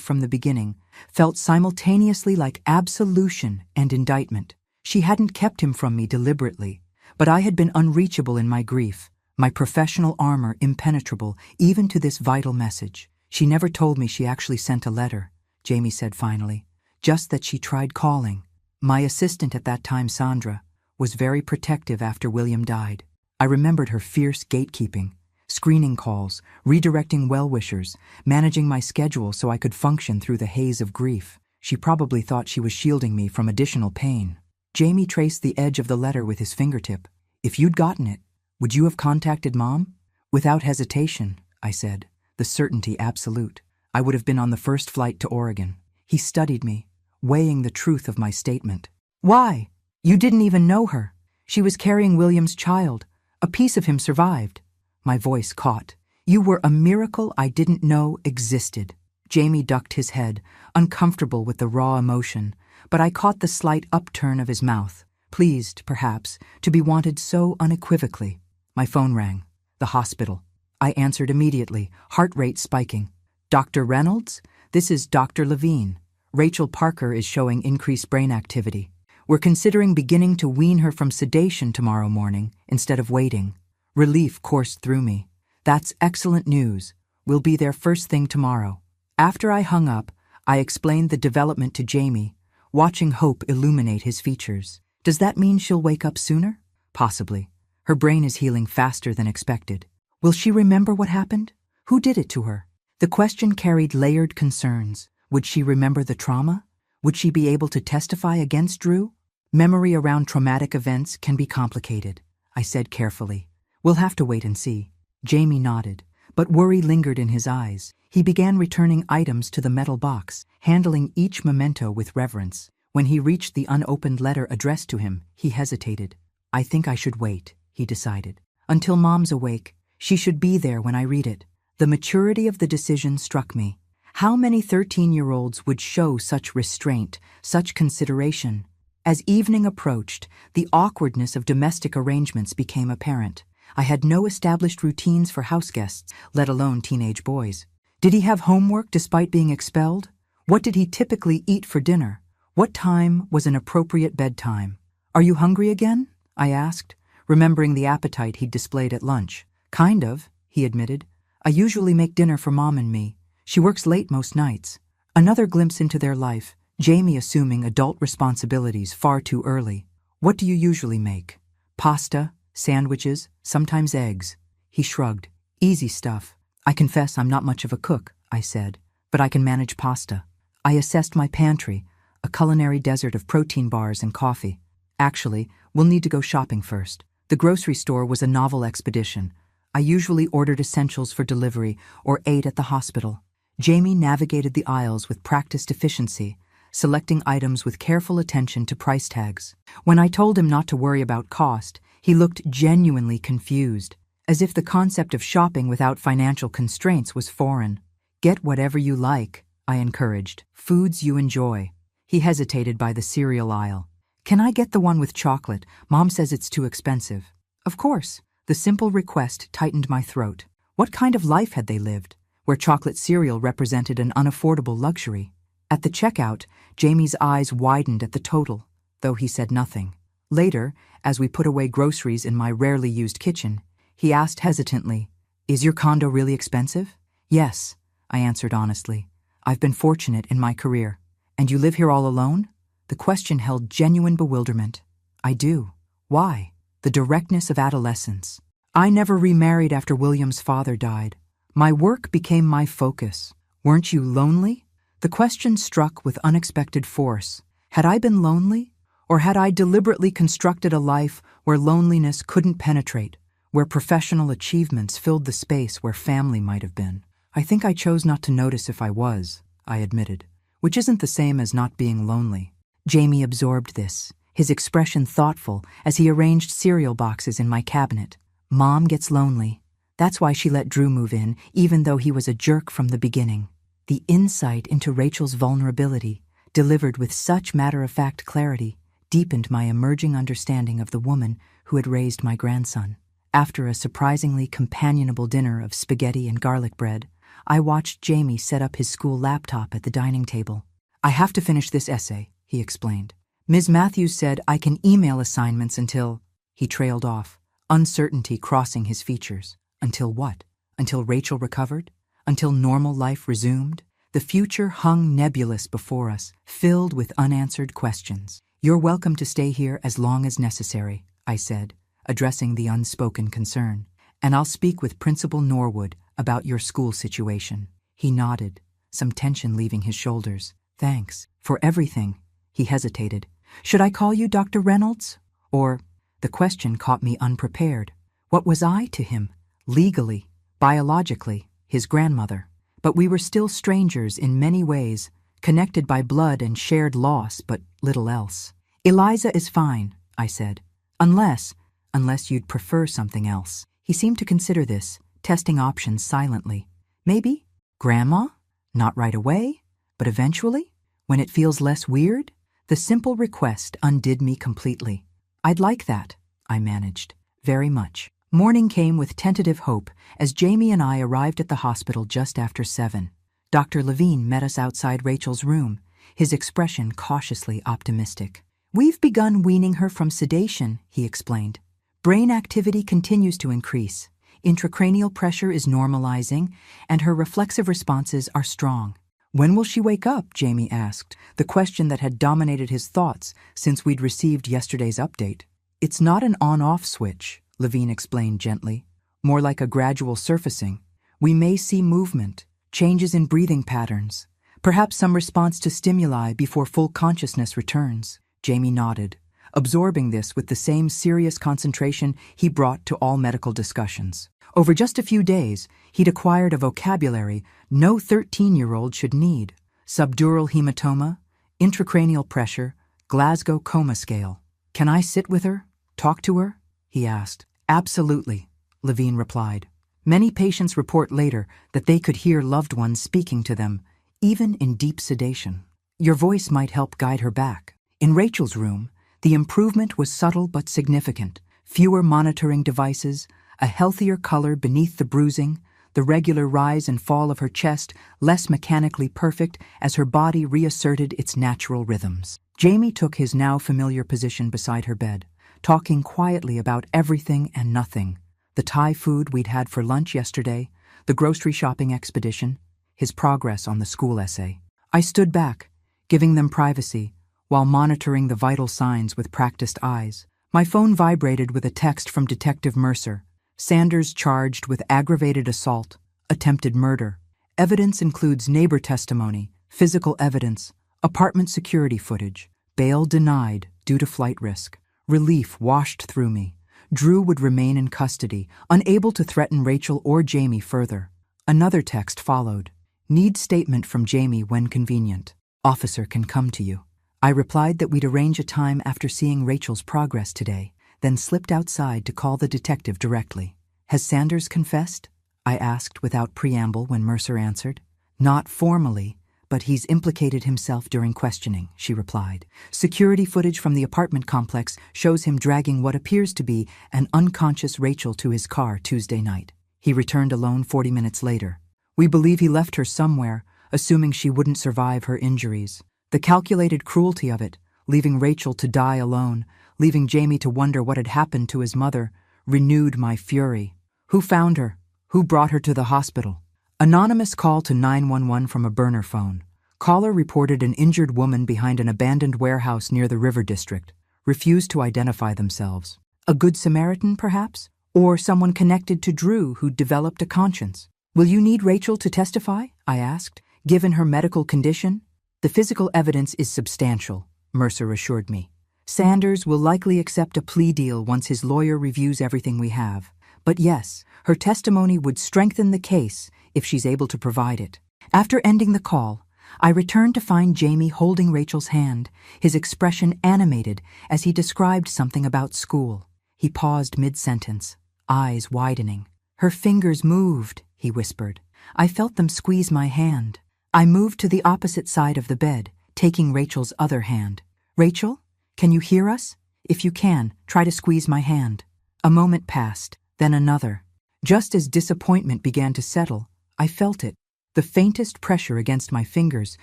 Speaker 1: from the beginning, felt simultaneously like absolution and indictment. She hadn't kept him from me deliberately, but I had been unreachable in my grief, my professional armor impenetrable even to this vital message. She never told me she actually sent a letter, Jamie said finally, just that she tried calling. My assistant at that time, Sandra, was very protective after William died. I remembered her fierce gatekeeping, screening calls, redirecting well-wishers, managing my schedule so I could function through the haze of grief. She probably thought she was shielding me from additional pain. Jamie traced the edge of the letter with his fingertip. If you'd gotten it, would you have contacted Mom? Without hesitation, I said, the certainty absolute. I would have been on the first flight to Oregon. He studied me, weighing the truth of my statement. Why? You didn't even know her. She was carrying William's child. A piece of him survived. My voice caught. You were a miracle I didn't know existed. Jamie ducked his head, uncomfortable with the raw emotion, but I caught the slight upturn of his mouth, pleased, perhaps, to be wanted so unequivocally. My phone rang. The hospital. I answered immediately, heart rate spiking. Dr. Reynolds? This is Dr. Levine. Rachel Parker is showing increased brain activity. We're considering beginning to wean her from sedation tomorrow morning instead of waiting. Relief coursed through me. That's excellent news. We'll be there first thing tomorrow. After I hung up, I explained the development to Jamie, watching hope illuminate his features. Does that mean she'll wake up sooner? Possibly. Her brain is healing faster than expected. Will she remember what happened? Who did it to her? The question carried layered concerns. Would she remember the trauma? Would she be able to testify against Drew? Memory around traumatic events can be complicated, I said carefully. We'll have to wait and see. Jamie nodded, but worry lingered in his eyes. He began returning items to the metal box, handling each memento with reverence. When he reached the unopened letter addressed to him, he hesitated. I think I should wait, he decided. Until Mom's awake, she should be there when I read it. The maturity of the decision struck me. How many 13-year-olds would show such restraint, such consideration? As evening approached, the awkwardness of domestic arrangements became apparent. I had no established routines for houseguests, let alone teenage boys. Did he have homework despite being expelled? What did he typically eat for dinner? What time was an appropriate bedtime? Are you hungry again? I asked, remembering the appetite he'd displayed at lunch. Kind of, he admitted. I usually make dinner for Mom and me. She works late most nights. Another glimpse into their life, Jamie assuming adult responsibilities far too early. What do you usually make? Pasta, sandwiches, sometimes eggs. He shrugged. Easy stuff. I confess I'm not much of a cook, I said, but I can manage pasta. I assessed my pantry, a culinary desert of protein bars and coffee. Actually, we'll need to go shopping first. The grocery store was a novel expedition. I usually ordered essentials for delivery or ate at the hospital. Jamie navigated the aisles with practiced efficiency, selecting items with careful attention to price tags. When I told him not to worry about cost, he looked genuinely confused, as if the concept of shopping without financial constraints was foreign. Get whatever you like, I encouraged. Foods you enjoy. He hesitated by the cereal aisle. Can I get the one with chocolate? Mom says it's too expensive. Of course. The simple request tightened my throat. What kind of life had they lived, where chocolate cereal represented an unaffordable luxury? At the checkout, Jamie's eyes widened at the total, though he said nothing. Later, as we put away groceries in my rarely used kitchen, he asked hesitantly, Is your condo really expensive? Yes, I answered honestly. I've been fortunate in my career. And you live here all alone? The question held genuine bewilderment. I do. Why? The directness of adolescence. I never remarried after William's father died. My work became my focus. Weren't you lonely? The question struck with unexpected force. Had I been lonely? Or had I deliberately constructed a life where loneliness couldn't penetrate, where professional achievements filled the space where family might have been? I think I chose not to notice if I was, I admitted, which isn't the same as not being lonely. Jamie absorbed this, his expression thoughtful as he arranged cereal boxes in my cabinet. Mom gets lonely. That's why she let Drew move in, even though he was a jerk from the beginning. The insight into Rachel's vulnerability, delivered with such matter-of-fact clarity, deepened my emerging understanding of the woman who had raised my grandson. After a surprisingly companionable dinner of spaghetti and garlic bread, I watched Jamie set up his school laptop at the dining table. "I have to finish this essay," he explained. "Ms. Matthews said I can email assignments until—" He trailed off, uncertainty crossing his features. Until what? Until Rachel recovered? Until normal life resumed? The future hung nebulous before us, filled with unanswered questions. "You're welcome to stay here as long as necessary," I said, addressing the unspoken concern. "And I'll speak with Principal Norwood about your school situation." He nodded, some tension leaving his shoulders. "Thanks. For everything." He hesitated. "Should I call you Dr. Reynolds? Or—" The question caught me unprepared. What was I to him? Legally, biologically, his grandmother. But we were still strangers in many ways, connected by blood and shared loss, but little else. "Eliza is fine," I said. Unless you'd prefer something else." He seemed to consider this, testing options silently. "Maybe? Grandma? Not right away, but eventually? When it feels less weird?" The simple request undid me completely. "I'd like that," I managed. "Very much." Morning came with tentative hope as Jamie and I arrived at the hospital just after 7. Dr. Levine met us outside Rachel's room, his expression cautiously optimistic. "We've begun weaning her from sedation," he explained. "Brain activity continues to increase, intracranial pressure is normalizing, and her reflexive responses are strong." "When will she wake up?" Jamie asked, the question that had dominated his thoughts since we'd received yesterday's update. "It's not an on-off switch," Levine explained gently. "More like a gradual surfacing. We may see movement, changes in breathing patterns, perhaps some response to stimuli before full consciousness returns." Jamie nodded, absorbing this with the same serious concentration he brought to all medical discussions. Over just a few days, he'd acquired a vocabulary no 13-year-old should need. Subdural hematoma, intracranial pressure, Glasgow coma scale. "Can I sit with her? Talk to her?" he asked. "Absolutely," Levine replied. Many patients report later that they could hear loved ones speaking to them, even in deep sedation. "Your voice might help guide her back." In Rachel's room, the improvement was subtle but significant. Fewer monitoring devices, a healthier color beneath the bruising, the regular rise and fall of her chest less mechanically perfect as her body reasserted its natural rhythms. Jamie took his now familiar position beside her bed, talking quietly about everything and nothing. The Thai food we'd had for lunch yesterday, the grocery shopping expedition, his progress on the school essay. I stood back, giving them privacy, while monitoring the vital signs with practiced eyes. My phone vibrated with a text from Detective Mercer. "Sanders charged with aggravated assault, attempted murder. Evidence includes neighbor testimony, physical evidence, apartment security footage. Bail denied due to flight risk." Relief washed through me. Drew would remain in custody, unable to threaten Rachel or Jamie further. Another text followed. "Need statement from Jamie when convenient. Officer can come to you." I replied that we'd arrange a time after seeing Rachel's progress today, then slipped outside to call the detective directly. "Has Sanders confessed?" I asked without preamble when Mercer answered. "Not formally, but he's implicated himself during questioning," she replied. "Security footage from the apartment complex shows him dragging what appears to be an unconscious Rachel to his car Tuesday night. He returned alone 40 minutes later. We believe he left her somewhere, assuming she wouldn't survive her injuries. The calculated cruelty of it, leaving Rachel to die alone, leaving Jamie to wonder what had happened to his mother, renewed my fury. Who found her? Who brought her to the hospital? Anonymous call to 911 from a burner phone. Caller reported an injured woman behind an abandoned warehouse near the River District. Refused to identify themselves. A good Samaritan, perhaps? Or someone connected to Drew who developed a conscience? "Will you need Rachel to testify?" I asked, "given her medical condition?" "The physical evidence is substantial," Mercer assured me. "Sanders will likely accept a plea deal once his lawyer reviews everything we have. But yes, her testimony would strengthen the case if she's able to provide it." After ending the call, I returned to find Jamie holding Rachel's hand, his expression animated as he described something about school. He paused mid-sentence, eyes widening. "Her fingers moved," he whispered. I felt them squeeze my hand. I moved to the opposite side of the bed, taking Rachel's other hand. Rachel, can you hear us? If you can, try to squeeze my hand. A moment passed, then another. Just as disappointment began to settle, I felt it. The faintest pressure against my fingers,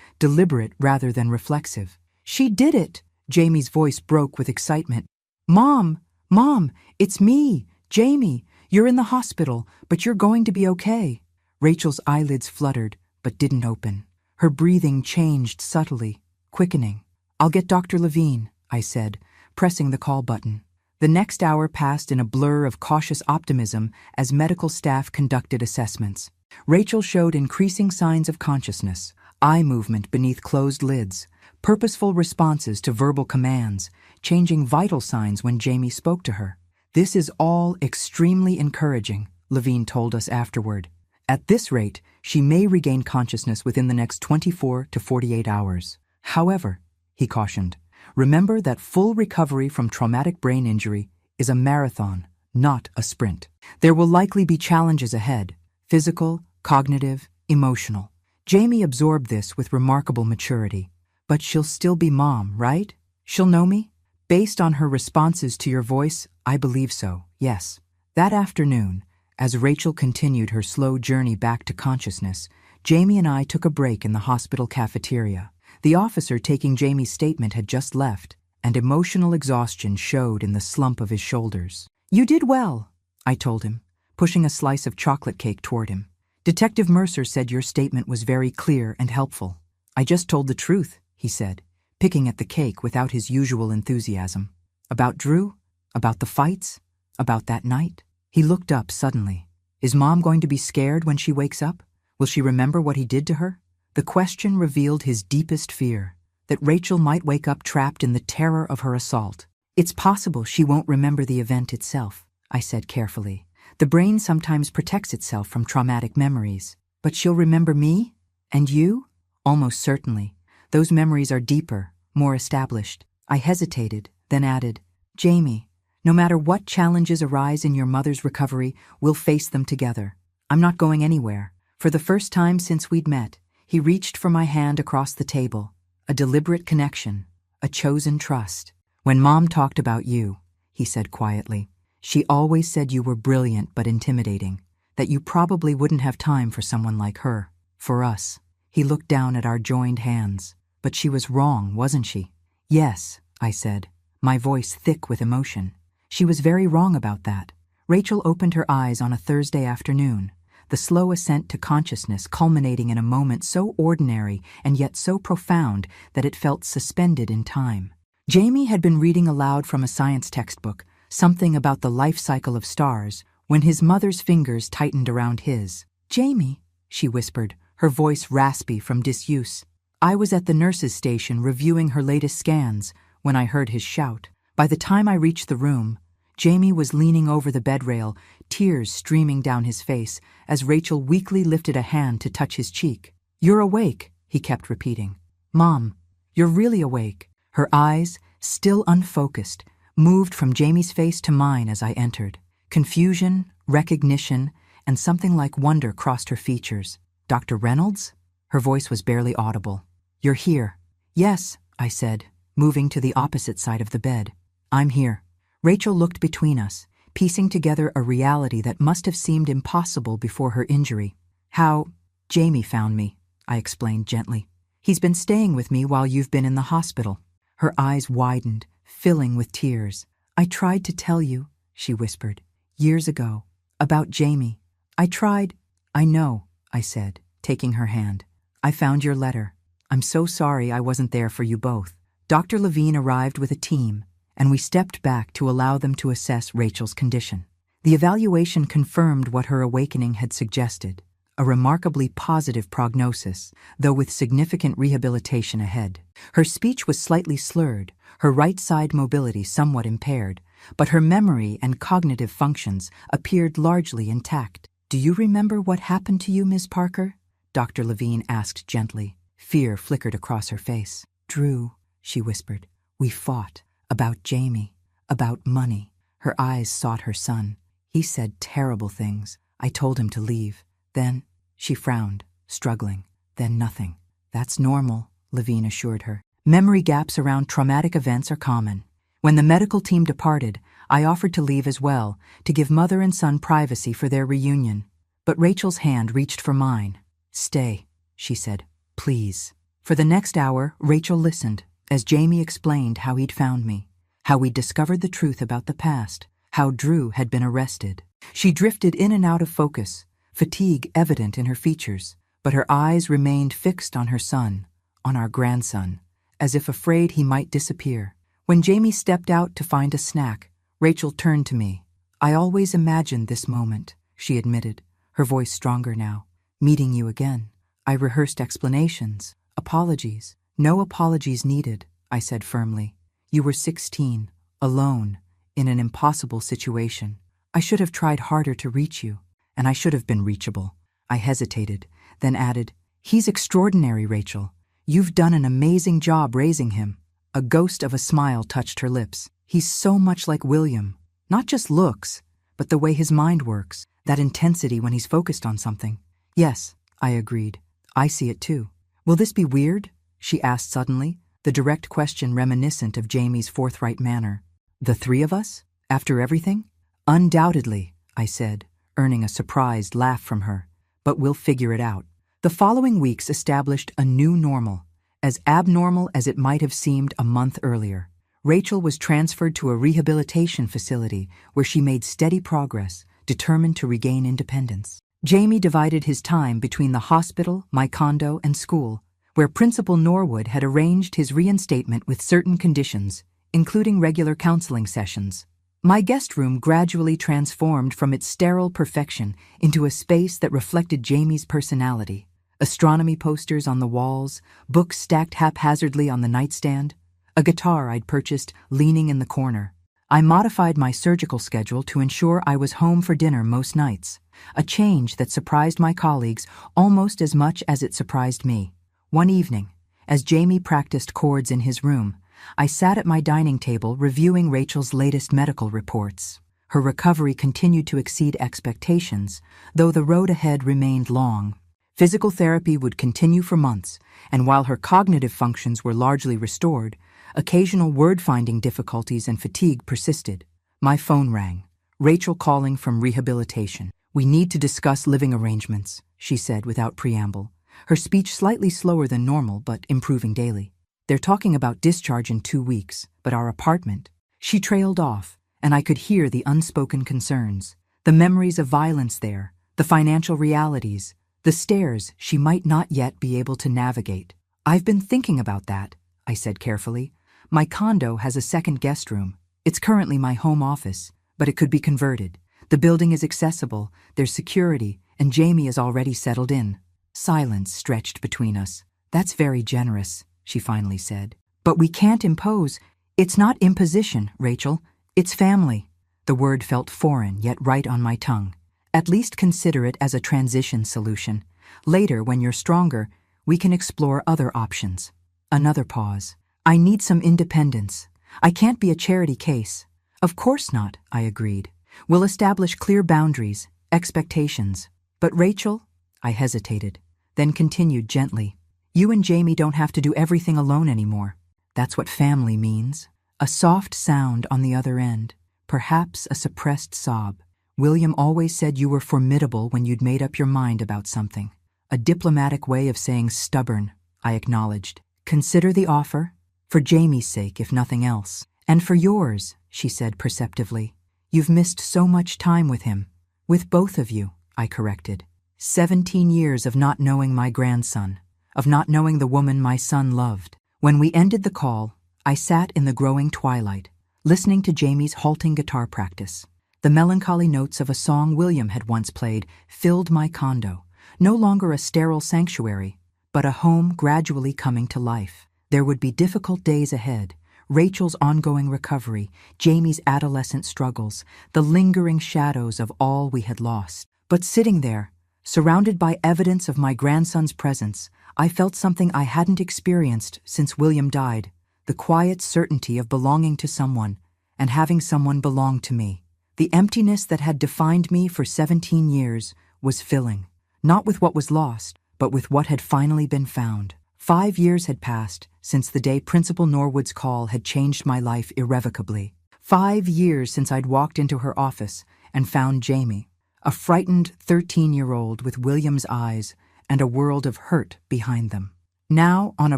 Speaker 1: deliberate rather than reflexive. She did it! Jamie's voice broke with excitement. Mom! Mom! It's me! Jamie! You're in the hospital, but you're going to be okay. Rachel's eyelids fluttered, but didn't open. Her breathing changed subtly, quickening. I'll get Dr. Levine, I said, pressing the call button. The next hour passed in a blur of cautious optimism as medical staff conducted assessments. Rachel showed increasing signs of consciousness, eye movement beneath closed lids, purposeful responses to verbal commands, changing vital signs when Jamie spoke to her. This is all extremely encouraging, Levine told us afterward. At this rate, she may regain consciousness within the next 24 to 48 hours. However, he cautioned, remember that full recovery from traumatic brain injury is a marathon, not a sprint. There will likely be challenges ahead, physical, cognitive, emotional. Jamie absorbed this with remarkable maturity. But she'll still be Mom, right? She'll know me? Based on her responses to your voice, I believe so, yes. That afternoon, as Rachel continued her slow journey back to consciousness, Jamie and I took a break in the hospital cafeteria. The officer taking Jamie's statement had just left, and emotional exhaustion showed in the slump of his shoulders. You did well, I told him, pushing a slice of chocolate cake toward him. Detective Mercer said your statement was very clear and helpful. I just told the truth, he said, picking at the cake without his usual enthusiasm. About Drew? About the fights? About that night? He looked up suddenly. Is Mom going to be scared when she wakes up? Will she remember what he did to her? The question revealed his deepest fear, that Rachel might wake up trapped in the terror of her assault. It's possible she won't remember the event itself, I said carefully. The brain sometimes protects itself from traumatic memories. But she'll remember me? And you? Almost certainly. Those memories are deeper, more established. I hesitated, then added, Jamie, no matter what challenges arise in your mother's recovery, we'll face them together. I'm not going anywhere. For the first time since we'd met, he reached for my hand across the table. A deliberate connection, a chosen trust. When Mom talked about you, he said quietly, she always said you were brilliant but intimidating, that you probably wouldn't have time for someone like her, for us. He looked down at our joined hands. But she was wrong, wasn't she? Yes, I said, my voice thick with emotion. She was very wrong about that. Rachel opened her eyes on a Thursday afternoon, the slow ascent to consciousness culminating in a moment so ordinary and yet so profound that it felt suspended in time. Jamie had been reading aloud from a science textbook, something about the life cycle of stars, when his mother's fingers tightened around his. Jamie, she whispered, her voice raspy from disuse. I was at the nurse's station reviewing her latest scans when I heard his shout. By the time I reached the room, Jamie was leaning over the bed rail, tears streaming down his face, as Rachel weakly lifted a hand to touch his cheek. You're awake, he kept repeating. Mom, you're really awake. Her eyes, still unfocused, moved from Jamie's face to mine as I entered. Confusion, recognition, and something like wonder crossed her features. Dr. Reynolds? Her voice was barely audible. You're here. Yes, I said, moving to the opposite side of the bed. I'm here. Rachel looked between us, piecing together a reality that must have seemed impossible before her injury. How Jamie found me, I explained gently. He's been staying with me while you've been in the hospital. Her eyes widened, filling with tears. I tried to tell you, she whispered, years ago, about Jamie. I know, I said, taking her hand. I found your letter. I'm so sorry I wasn't there for you both. Dr. Levine arrived with a team, and we stepped back to allow them to assess Rachel's condition. The evaluation confirmed what her awakening had suggested, a remarkably positive prognosis, though with significant rehabilitation ahead. Her speech was slightly slurred, her right side mobility somewhat impaired, but her memory and cognitive functions appeared largely intact. Do you remember what happened to you, Miss Parker? Dr. Levine asked gently. Fear flickered across her face. Drew, she whispered, we fought. About Jamie. About money. Her eyes sought her son. He said terrible things. I told him to leave. Then, she frowned, struggling. Then nothing. That's normal, Levine assured her. Memory gaps around traumatic events are common. When the medical team departed, I offered to leave as well, to give mother and son privacy for their reunion. But Rachel's hand reached for mine. Stay, she said. Please. For the next hour, Rachel listened, as Jamie explained how he'd found me, how we'd discovered the truth about the past, how Drew had been arrested. She drifted in and out of focus, fatigue evident in her features, but her eyes remained fixed on her son, on our grandson, as if afraid he might disappear. When Jamie stepped out to find a snack, Rachel turned to me. I always imagined this moment, she admitted, her voice stronger now. Meeting you again. I rehearsed explanations, apologies. No apologies needed, I said firmly. You were 16, alone, in an impossible situation. I should have tried harder to reach you, and I should have been reachable. I hesitated, then added, He's extraordinary, Rachel. You've done an amazing job raising him. A ghost of a smile touched her lips. He's so much like William. Not just looks, but the way his mind works, that intensity when he's focused on something. Yes, I agreed. I see it too. Will this be weird? She asked suddenly, the direct question reminiscent of Jamie's forthright manner. The three of us? After everything? Undoubtedly, I said, earning a surprised laugh from her. But we'll figure it out. The following weeks established a new normal, as abnormal as it might have seemed a month earlier. Rachel was transferred to a rehabilitation facility where she made steady progress, determined to regain independence. Jamie divided his time between the hospital, my condo, and school, where Principal Norwood had arranged his reinstatement with certain conditions, including regular counseling sessions. My guest room gradually transformed from its sterile perfection into a space that reflected Jamie's personality. Astronomy posters on the walls, books stacked haphazardly on the nightstand, a guitar I'd purchased leaning in the corner. I modified my surgical schedule to ensure I was home for dinner most nights, a change that surprised my colleagues almost as much as it surprised me. One evening, as Jamie practiced chords in his room, I sat at my dining table reviewing Rachel's latest medical reports. Her recovery continued to exceed expectations, though the road ahead remained long. Physical therapy would continue for months, and while her cognitive functions were largely restored, occasional word-finding difficulties and fatigue persisted. My phone rang. Rachel calling from rehabilitation. We need to discuss living arrangements, she said without preamble, her speech slightly slower than normal but improving daily. They're talking about discharge in 2 weeks, but our apartment. She trailed off, and I could hear the unspoken concerns, the memories of violence there, the financial realities, the stairs she might not yet be able to navigate. I've been thinking about that, I said carefully. My condo has a second guest room. It's currently my home office, but it could be converted. The building is accessible, there's security, and Jamie is already settled in. Silence stretched between us. That's very generous, she finally said. But we can't impose. It's not imposition, Rachel. It's family. The word felt foreign, yet right on my tongue. At least consider it as a transition solution. Later, when you're stronger, we can explore other options. Another pause. I need some independence. I can't be a charity case. Of course not, I agreed. We'll establish clear boundaries, expectations. But Rachel, I hesitated, then continued gently. You and Jamie don't have to do everything alone anymore. That's what family means. A soft sound on the other end, perhaps a suppressed sob. William always said you were formidable when you'd made up your mind about something. A diplomatic way of saying stubborn, I acknowledged. Consider the offer, for Jamie's sake if nothing else. And for yours, she said perceptively. You've missed so much time with him. With both of you, I corrected. 17 years of not knowing my grandson, of not knowing the woman my son loved. When we ended the call, I sat in the growing twilight, listening to Jamie's halting guitar practice. The melancholy notes of a song William had once played filled my condo, no longer a sterile sanctuary, but a home gradually coming to life. There would be difficult days ahead, Rachel's ongoing recovery, Jamie's adolescent struggles, the lingering shadows of all we had lost. But sitting there, surrounded by evidence of my grandson's presence, I felt something I hadn't experienced since William died, the quiet certainty of belonging to someone and having someone belong to me. The emptiness that had defined me for 17 years was filling, not with what was lost, but with what had finally been found. 5 years had passed since the day Principal Norwood's call had changed my life irrevocably. 5 years since I'd walked into her office and found Jamie, a frightened 13-year-old with William's eyes and a world of hurt behind them. Now, on a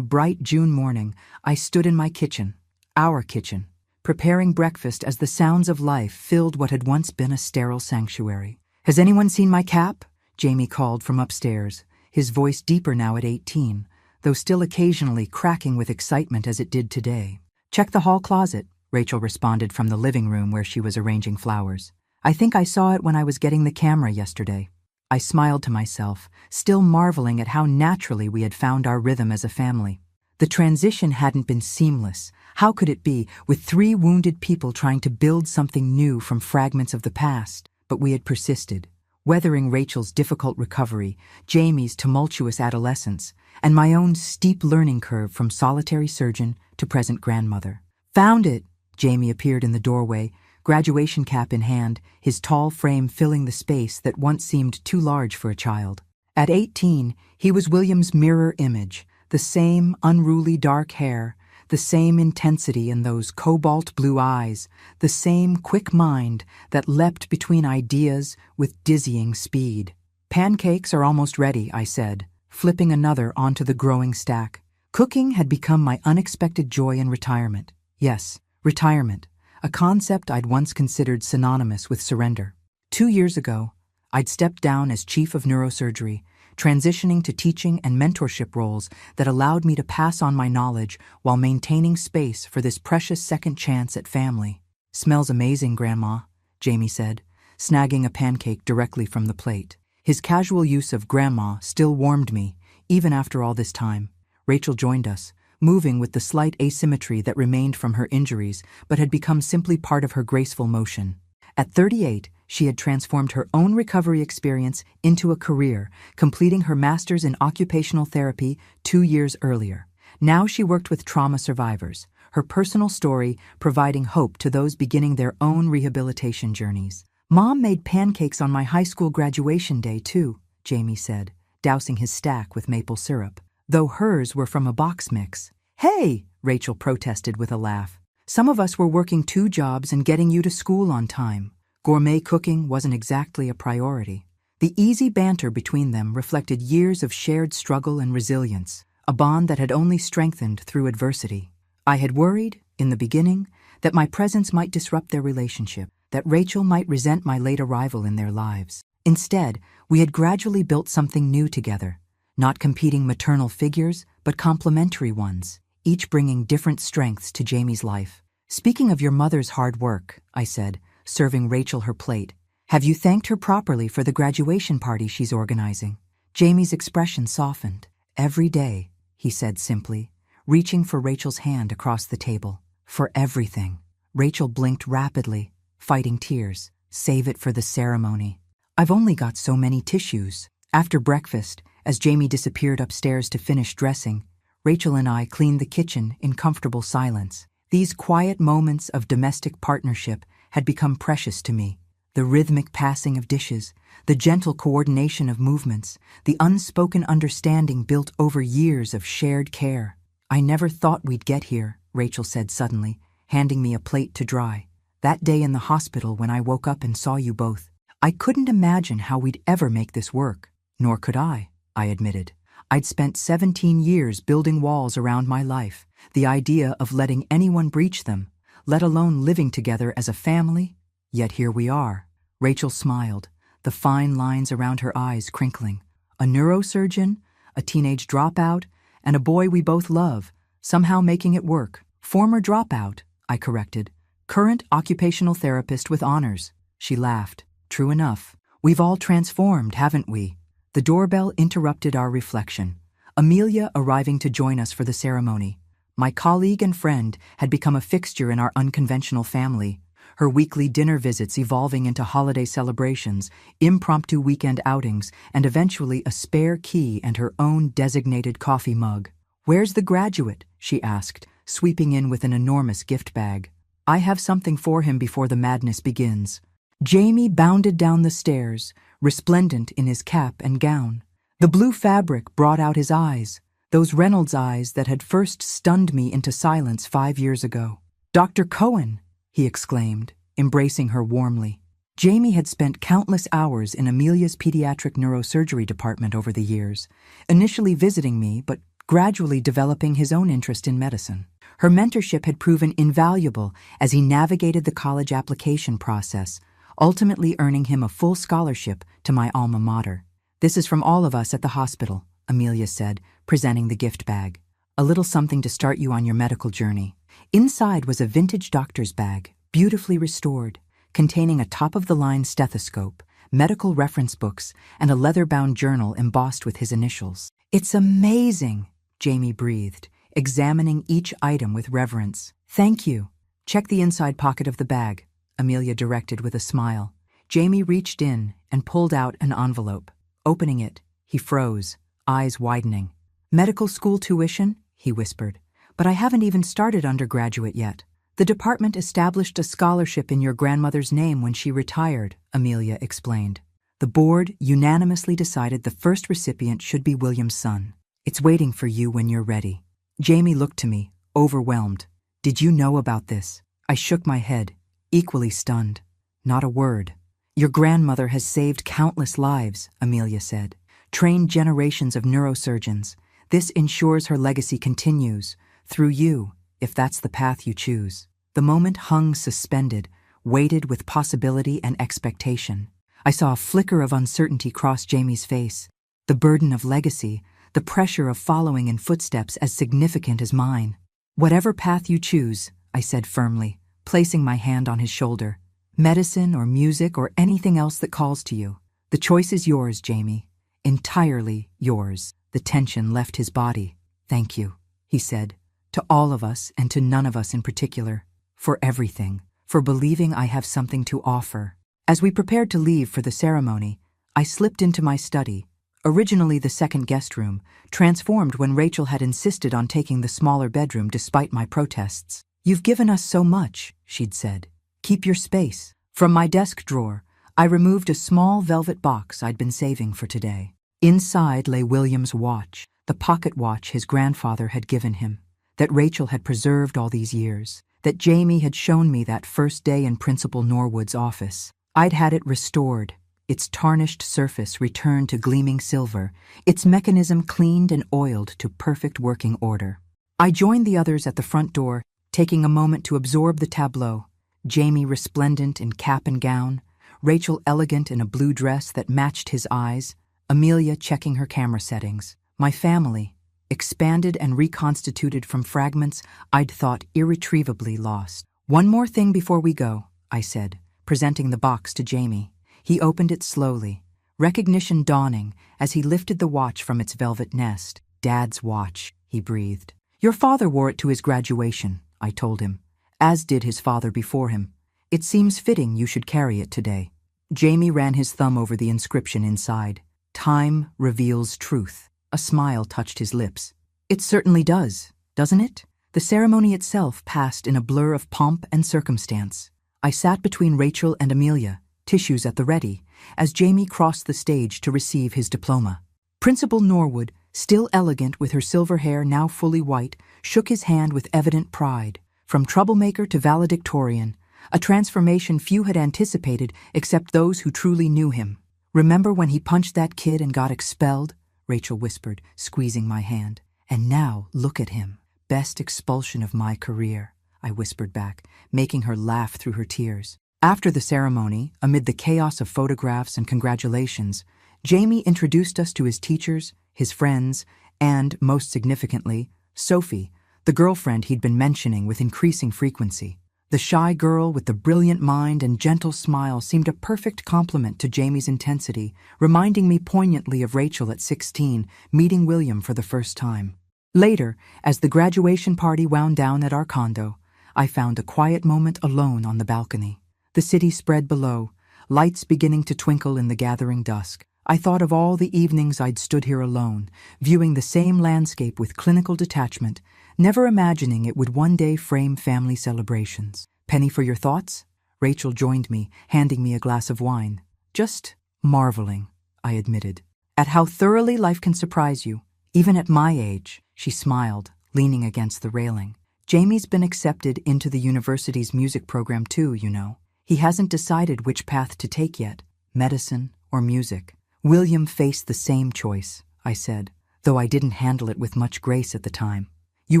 Speaker 1: bright June morning, I stood in my kitchen, our kitchen, preparing breakfast as the sounds of life filled what had once been a sterile sanctuary. "Has anyone seen my cap?" Jamie called from upstairs, his voice deeper now at 18, though still occasionally cracking with excitement as it did today. "Check the hall closet," Rachel responded from the living room where she was arranging flowers. "I think I saw it when I was getting the camera yesterday." I smiled to myself, still marveling at how naturally we had found our rhythm as a family. The transition hadn't been seamless. How could it be, with 3 wounded people trying to build something new from fragments of the past? But we had persisted, weathering Rachel's difficult recovery, Jamie's tumultuous adolescence, and my own steep learning curve from solitary surgeon to present grandmother. "Found it!" Jamie appeared in the doorway, graduation cap in hand, his tall frame filling the space that once seemed too large for a child. At 18, he was William's mirror image, the same unruly dark hair, the same intensity in those cobalt blue eyes, the same quick mind that leapt between ideas with dizzying speed. "Pancakes are almost ready," I said, flipping another onto the growing stack. Cooking had become my unexpected joy in retirement. Yes, retirement, a concept I'd once considered synonymous with surrender. 2 years ago, I'd stepped down as chief of neurosurgery, transitioning to teaching and mentorship roles that allowed me to pass on my knowledge while maintaining space for this precious second chance at family. "Smells amazing, Grandma," Jamie said, snagging a pancake directly from the plate. His casual use of Grandma still warmed me, even after all this time. Rachel joined us, moving with the slight asymmetry that remained from her injuries but had become simply part of her graceful motion. At 38, she had transformed her own recovery experience into a career, completing her master's in occupational therapy 2 years earlier. Now she worked with trauma survivors, her personal story providing hope to those beginning their own rehabilitation journeys. "Mom made pancakes on my high school graduation day, too," Jamie said, dousing his stack with maple syrup, though hers were from a box mix. "Hey," Rachel protested with a laugh. "Some of us were working 2 jobs and getting you to school on time." Gourmet cooking wasn't exactly a priority. The easy banter between them reflected years of shared struggle and resilience, a bond that had only strengthened through adversity. I had worried, in the beginning, that my presence might disrupt their relationship, that Rachel might resent my late arrival in their lives. Instead, we had gradually built something new together, not competing maternal figures, but complementary ones, each bringing different strengths to Jamie's life. "Speaking of your mother's hard work," I said, serving Rachel her plate, "have you thanked her properly for the graduation party she's organizing?" Jamie's expression softened. "Every day," he said simply, reaching for Rachel's hand across the table. "For everything." Rachel blinked rapidly, fighting tears. "Save it for the ceremony." "I've only got so many tissues." After breakfast, as Jamie disappeared upstairs to finish dressing, Rachel and I cleaned the kitchen in comfortable silence. These quiet moments of domestic partnership had become precious to me. The rhythmic passing of dishes, the gentle coordination of movements, the unspoken understanding built over years of shared care. "I never thought we'd get here," Rachel said suddenly, handing me a plate to dry. "That day in the hospital when I woke up and saw you both, I couldn't imagine how we'd ever make this work." "Nor could I admitted. I'd spent 17 years building walls around my life, the idea of letting anyone breach them, let alone living together as a family. Yet here we are." Rachel smiled, the fine lines around her eyes crinkling. "A neurosurgeon, a teenage dropout, and a boy we both love, somehow making it work." "Former dropout," I corrected. "Current occupational therapist with honors." She laughed. "True enough. We've all transformed, haven't we?" The doorbell interrupted our reflection. Amelia arriving to join us for the ceremony. My colleague and friend had become a fixture in our unconventional family, her weekly dinner visits evolving into holiday celebrations, impromptu weekend outings, and eventually a spare key and her own designated coffee mug. "Where's the graduate?" she asked, sweeping in with an enormous gift bag. "I have something for him before the madness begins." Jamie bounded down the stairs, resplendent in his cap and gown. The blue fabric brought out his eyes, those Reynolds eyes that had first stunned me into silence 5 years ago. "Dr. Cohen!" he exclaimed, embracing her warmly. Jamie had spent countless hours in Amelia's pediatric neurosurgery department over the years, initially visiting me but gradually developing his own interest in medicine. Her mentorship had proven invaluable as he navigated the college application process, ultimately earning him a full scholarship to my alma mater. "This is from all of us at the hospital," Amelia said, presenting the gift bag. "A little something to start you on your medical journey." Inside was a vintage doctor's bag, beautifully restored, containing a top-of-the-line stethoscope, medical reference books, and a leather-bound journal embossed with his initials. "It's amazing," Jamie breathed, examining each item with reverence. "Thank you. Check the inside pocket of the bag," Amelia directed with a smile. Jamie reached in and pulled out an envelope. Opening it, he froze, eyes widening. "Medical school tuition?" he whispered. "But I haven't even started undergraduate yet." "The department established a scholarship in your grandmother's name when she retired," Amelia explained. "The board unanimously decided the first recipient should be William's son. It's waiting for you when you're ready." Jamie looked to me, overwhelmed. "Did you know about this?" I shook my head, equally stunned. "Not a word." "Your grandmother has saved countless lives," Amelia said. "Trained generations of neurosurgeons. This ensures her legacy continues, through you, if that's the path you choose." The moment hung suspended, weighted with possibility and expectation. I saw a flicker of uncertainty cross Jamie's face. The burden of legacy, the pressure of following in footsteps as significant as mine. "Whatever path you choose," I said firmly, placing my hand on his shoulder. "Medicine or music or anything else that calls to you. The choice is yours, Jamie. Entirely yours." The tension left his body. "Thank you," he said. "To all of us and to none of us in particular. For everything. For believing I have something to offer." As we prepared to leave for the ceremony, I slipped into my study, originally the second guest room, transformed when Rachel had insisted on taking the smaller bedroom despite my protests. "You've given us so much," she'd said. "Keep your space." From my desk drawer, I removed a small velvet box I'd been saving for today. Inside lay William's watch, the pocket watch his grandfather had given him, that Rachel had preserved all these years, that Jamie had shown me that first day in Principal Norwood's office. I'd had it restored, its tarnished surface returned to gleaming silver, its mechanism cleaned and oiled to perfect working order. I joined the others at the front door, taking a moment to absorb the tableau. Jamie resplendent in cap and gown, Rachel elegant in a blue dress that matched his eyes, Amelia checking her camera settings. My family, expanded and reconstituted from fragments I'd thought irretrievably lost. "One more thing before we go," I said, presenting the box to Jamie. He opened it slowly, recognition dawning as he lifted the watch from its velvet nest. "Dad's watch," he breathed. "Your father wore it to his graduation," I told him, "as did his father before him. It seems fitting you should carry it today." Jamie ran his thumb over the inscription inside. "Time reveals truth." A smile touched his lips. "It certainly does, doesn't it?" The ceremony itself passed in a blur of pomp and circumstance. I sat between Rachel and Amelia, tissues at the ready, as Jamie crossed the stage to receive his diploma. Principal Norwood, still elegant with her silver hair now fully white, shook his hand with evident pride. From troublemaker to valedictorian, a transformation few had anticipated except those who truly knew him. "Remember when he punched that kid and got expelled?" Rachel whispered, squeezing my hand. "And now look at him. Best expulsion of my career," I whispered back, making her laugh through her tears. After the ceremony, amid the chaos of photographs and congratulations, Jamie introduced us to his teachers, his friends, and, most significantly, Sophie, the girlfriend he'd been mentioning with increasing frequency. The shy girl with the brilliant mind and gentle smile seemed a perfect complement to Jamie's intensity, reminding me poignantly of Rachel at 16, meeting William for the first time. Later, as the graduation party wound down at our condo, I found a quiet moment alone on the balcony. The city spread below, lights beginning to twinkle in the gathering dusk. I thought of all the evenings I'd stood here alone, viewing the same landscape with clinical detachment, never imagining it would one day frame family celebrations. "Penny for your thoughts?" Rachel joined me, handing me a glass of wine. "Just marveling," I admitted, "at how thoroughly life can surprise you, Even at my age, she smiled, leaning against the railing. Jamie's been accepted into the university's music program too, you know. He hasn't decided which path to take yet, medicine or music. William faced the same choice, I said, though I didn't handle it with much grace at the time. You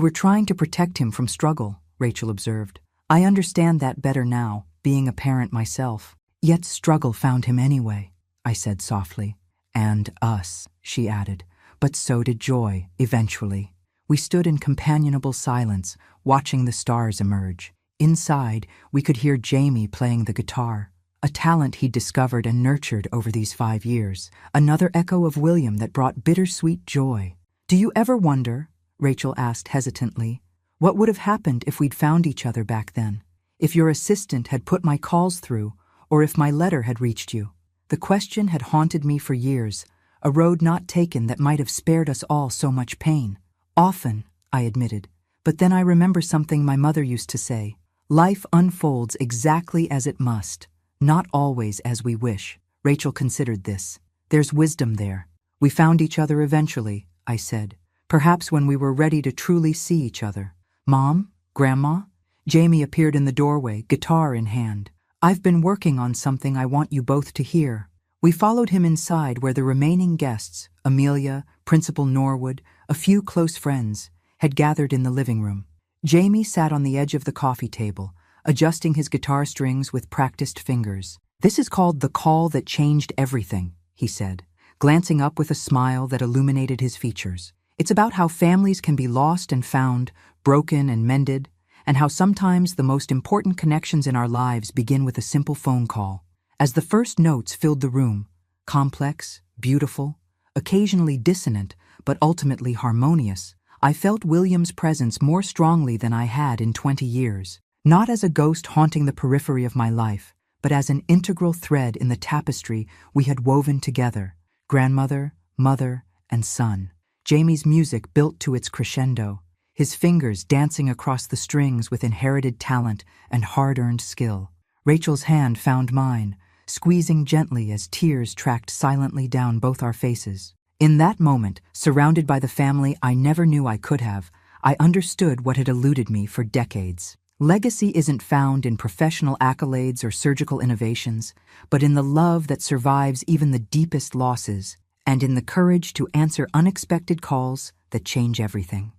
Speaker 1: were trying to protect him from struggle, Rachel observed. I understand that better now, being a parent myself. Yet struggle found him anyway, I said softly. And us, she added. But so did joy, eventually. We stood in companionable silence, watching the stars emerge. Inside, we could hear Jamie playing the guitar, a talent he'd discovered and nurtured over these 5 years, another echo of William that brought bittersweet joy. Do you ever wonder, Rachel asked hesitantly, what would have happened if we'd found each other back then? If your assistant had put my calls through, or if my letter had reached you? The question had haunted me for years, a road not taken that might have spared us all so much pain. Often, I admitted, but then I remember something my mother used to say. Life unfolds exactly as it must, not always as we wish. Rachel considered this. There's wisdom there. We found each other eventually, I said, perhaps when we were ready to truly see each other. Mom? Grandma? Jamie appeared in the doorway, guitar in hand. I've been working on something I want you both to hear. We followed him inside where the remaining guests, Amelia, Principal Norwood, a few close friends, had gathered in the living room. Jamie sat on the edge of the coffee table, adjusting his guitar strings with practiced fingers. This is called The Call That Changed Everything, he said, glancing up with a smile that illuminated his features. It's about how families can be lost and found, broken and mended, and how sometimes the most important connections in our lives begin with a simple phone call. As the first notes filled the room, complex, beautiful, occasionally dissonant, but ultimately harmonious, I felt William's presence more strongly than I had in 20 years, not as a ghost haunting the periphery of my life, but as an integral thread in the tapestry we had woven together, grandmother, mother, and son. Jamie's music built to its crescendo, his fingers dancing across the strings with inherited talent and hard-earned skill. Rachel's hand found mine, squeezing gently as tears tracked silently down both our faces. In that moment, surrounded by the family I never knew I could have, I understood what had eluded me for decades. Legacy isn't found in professional accolades or surgical innovations, but in the love that survives even the deepest losses, and in the courage to answer unexpected calls that change everything.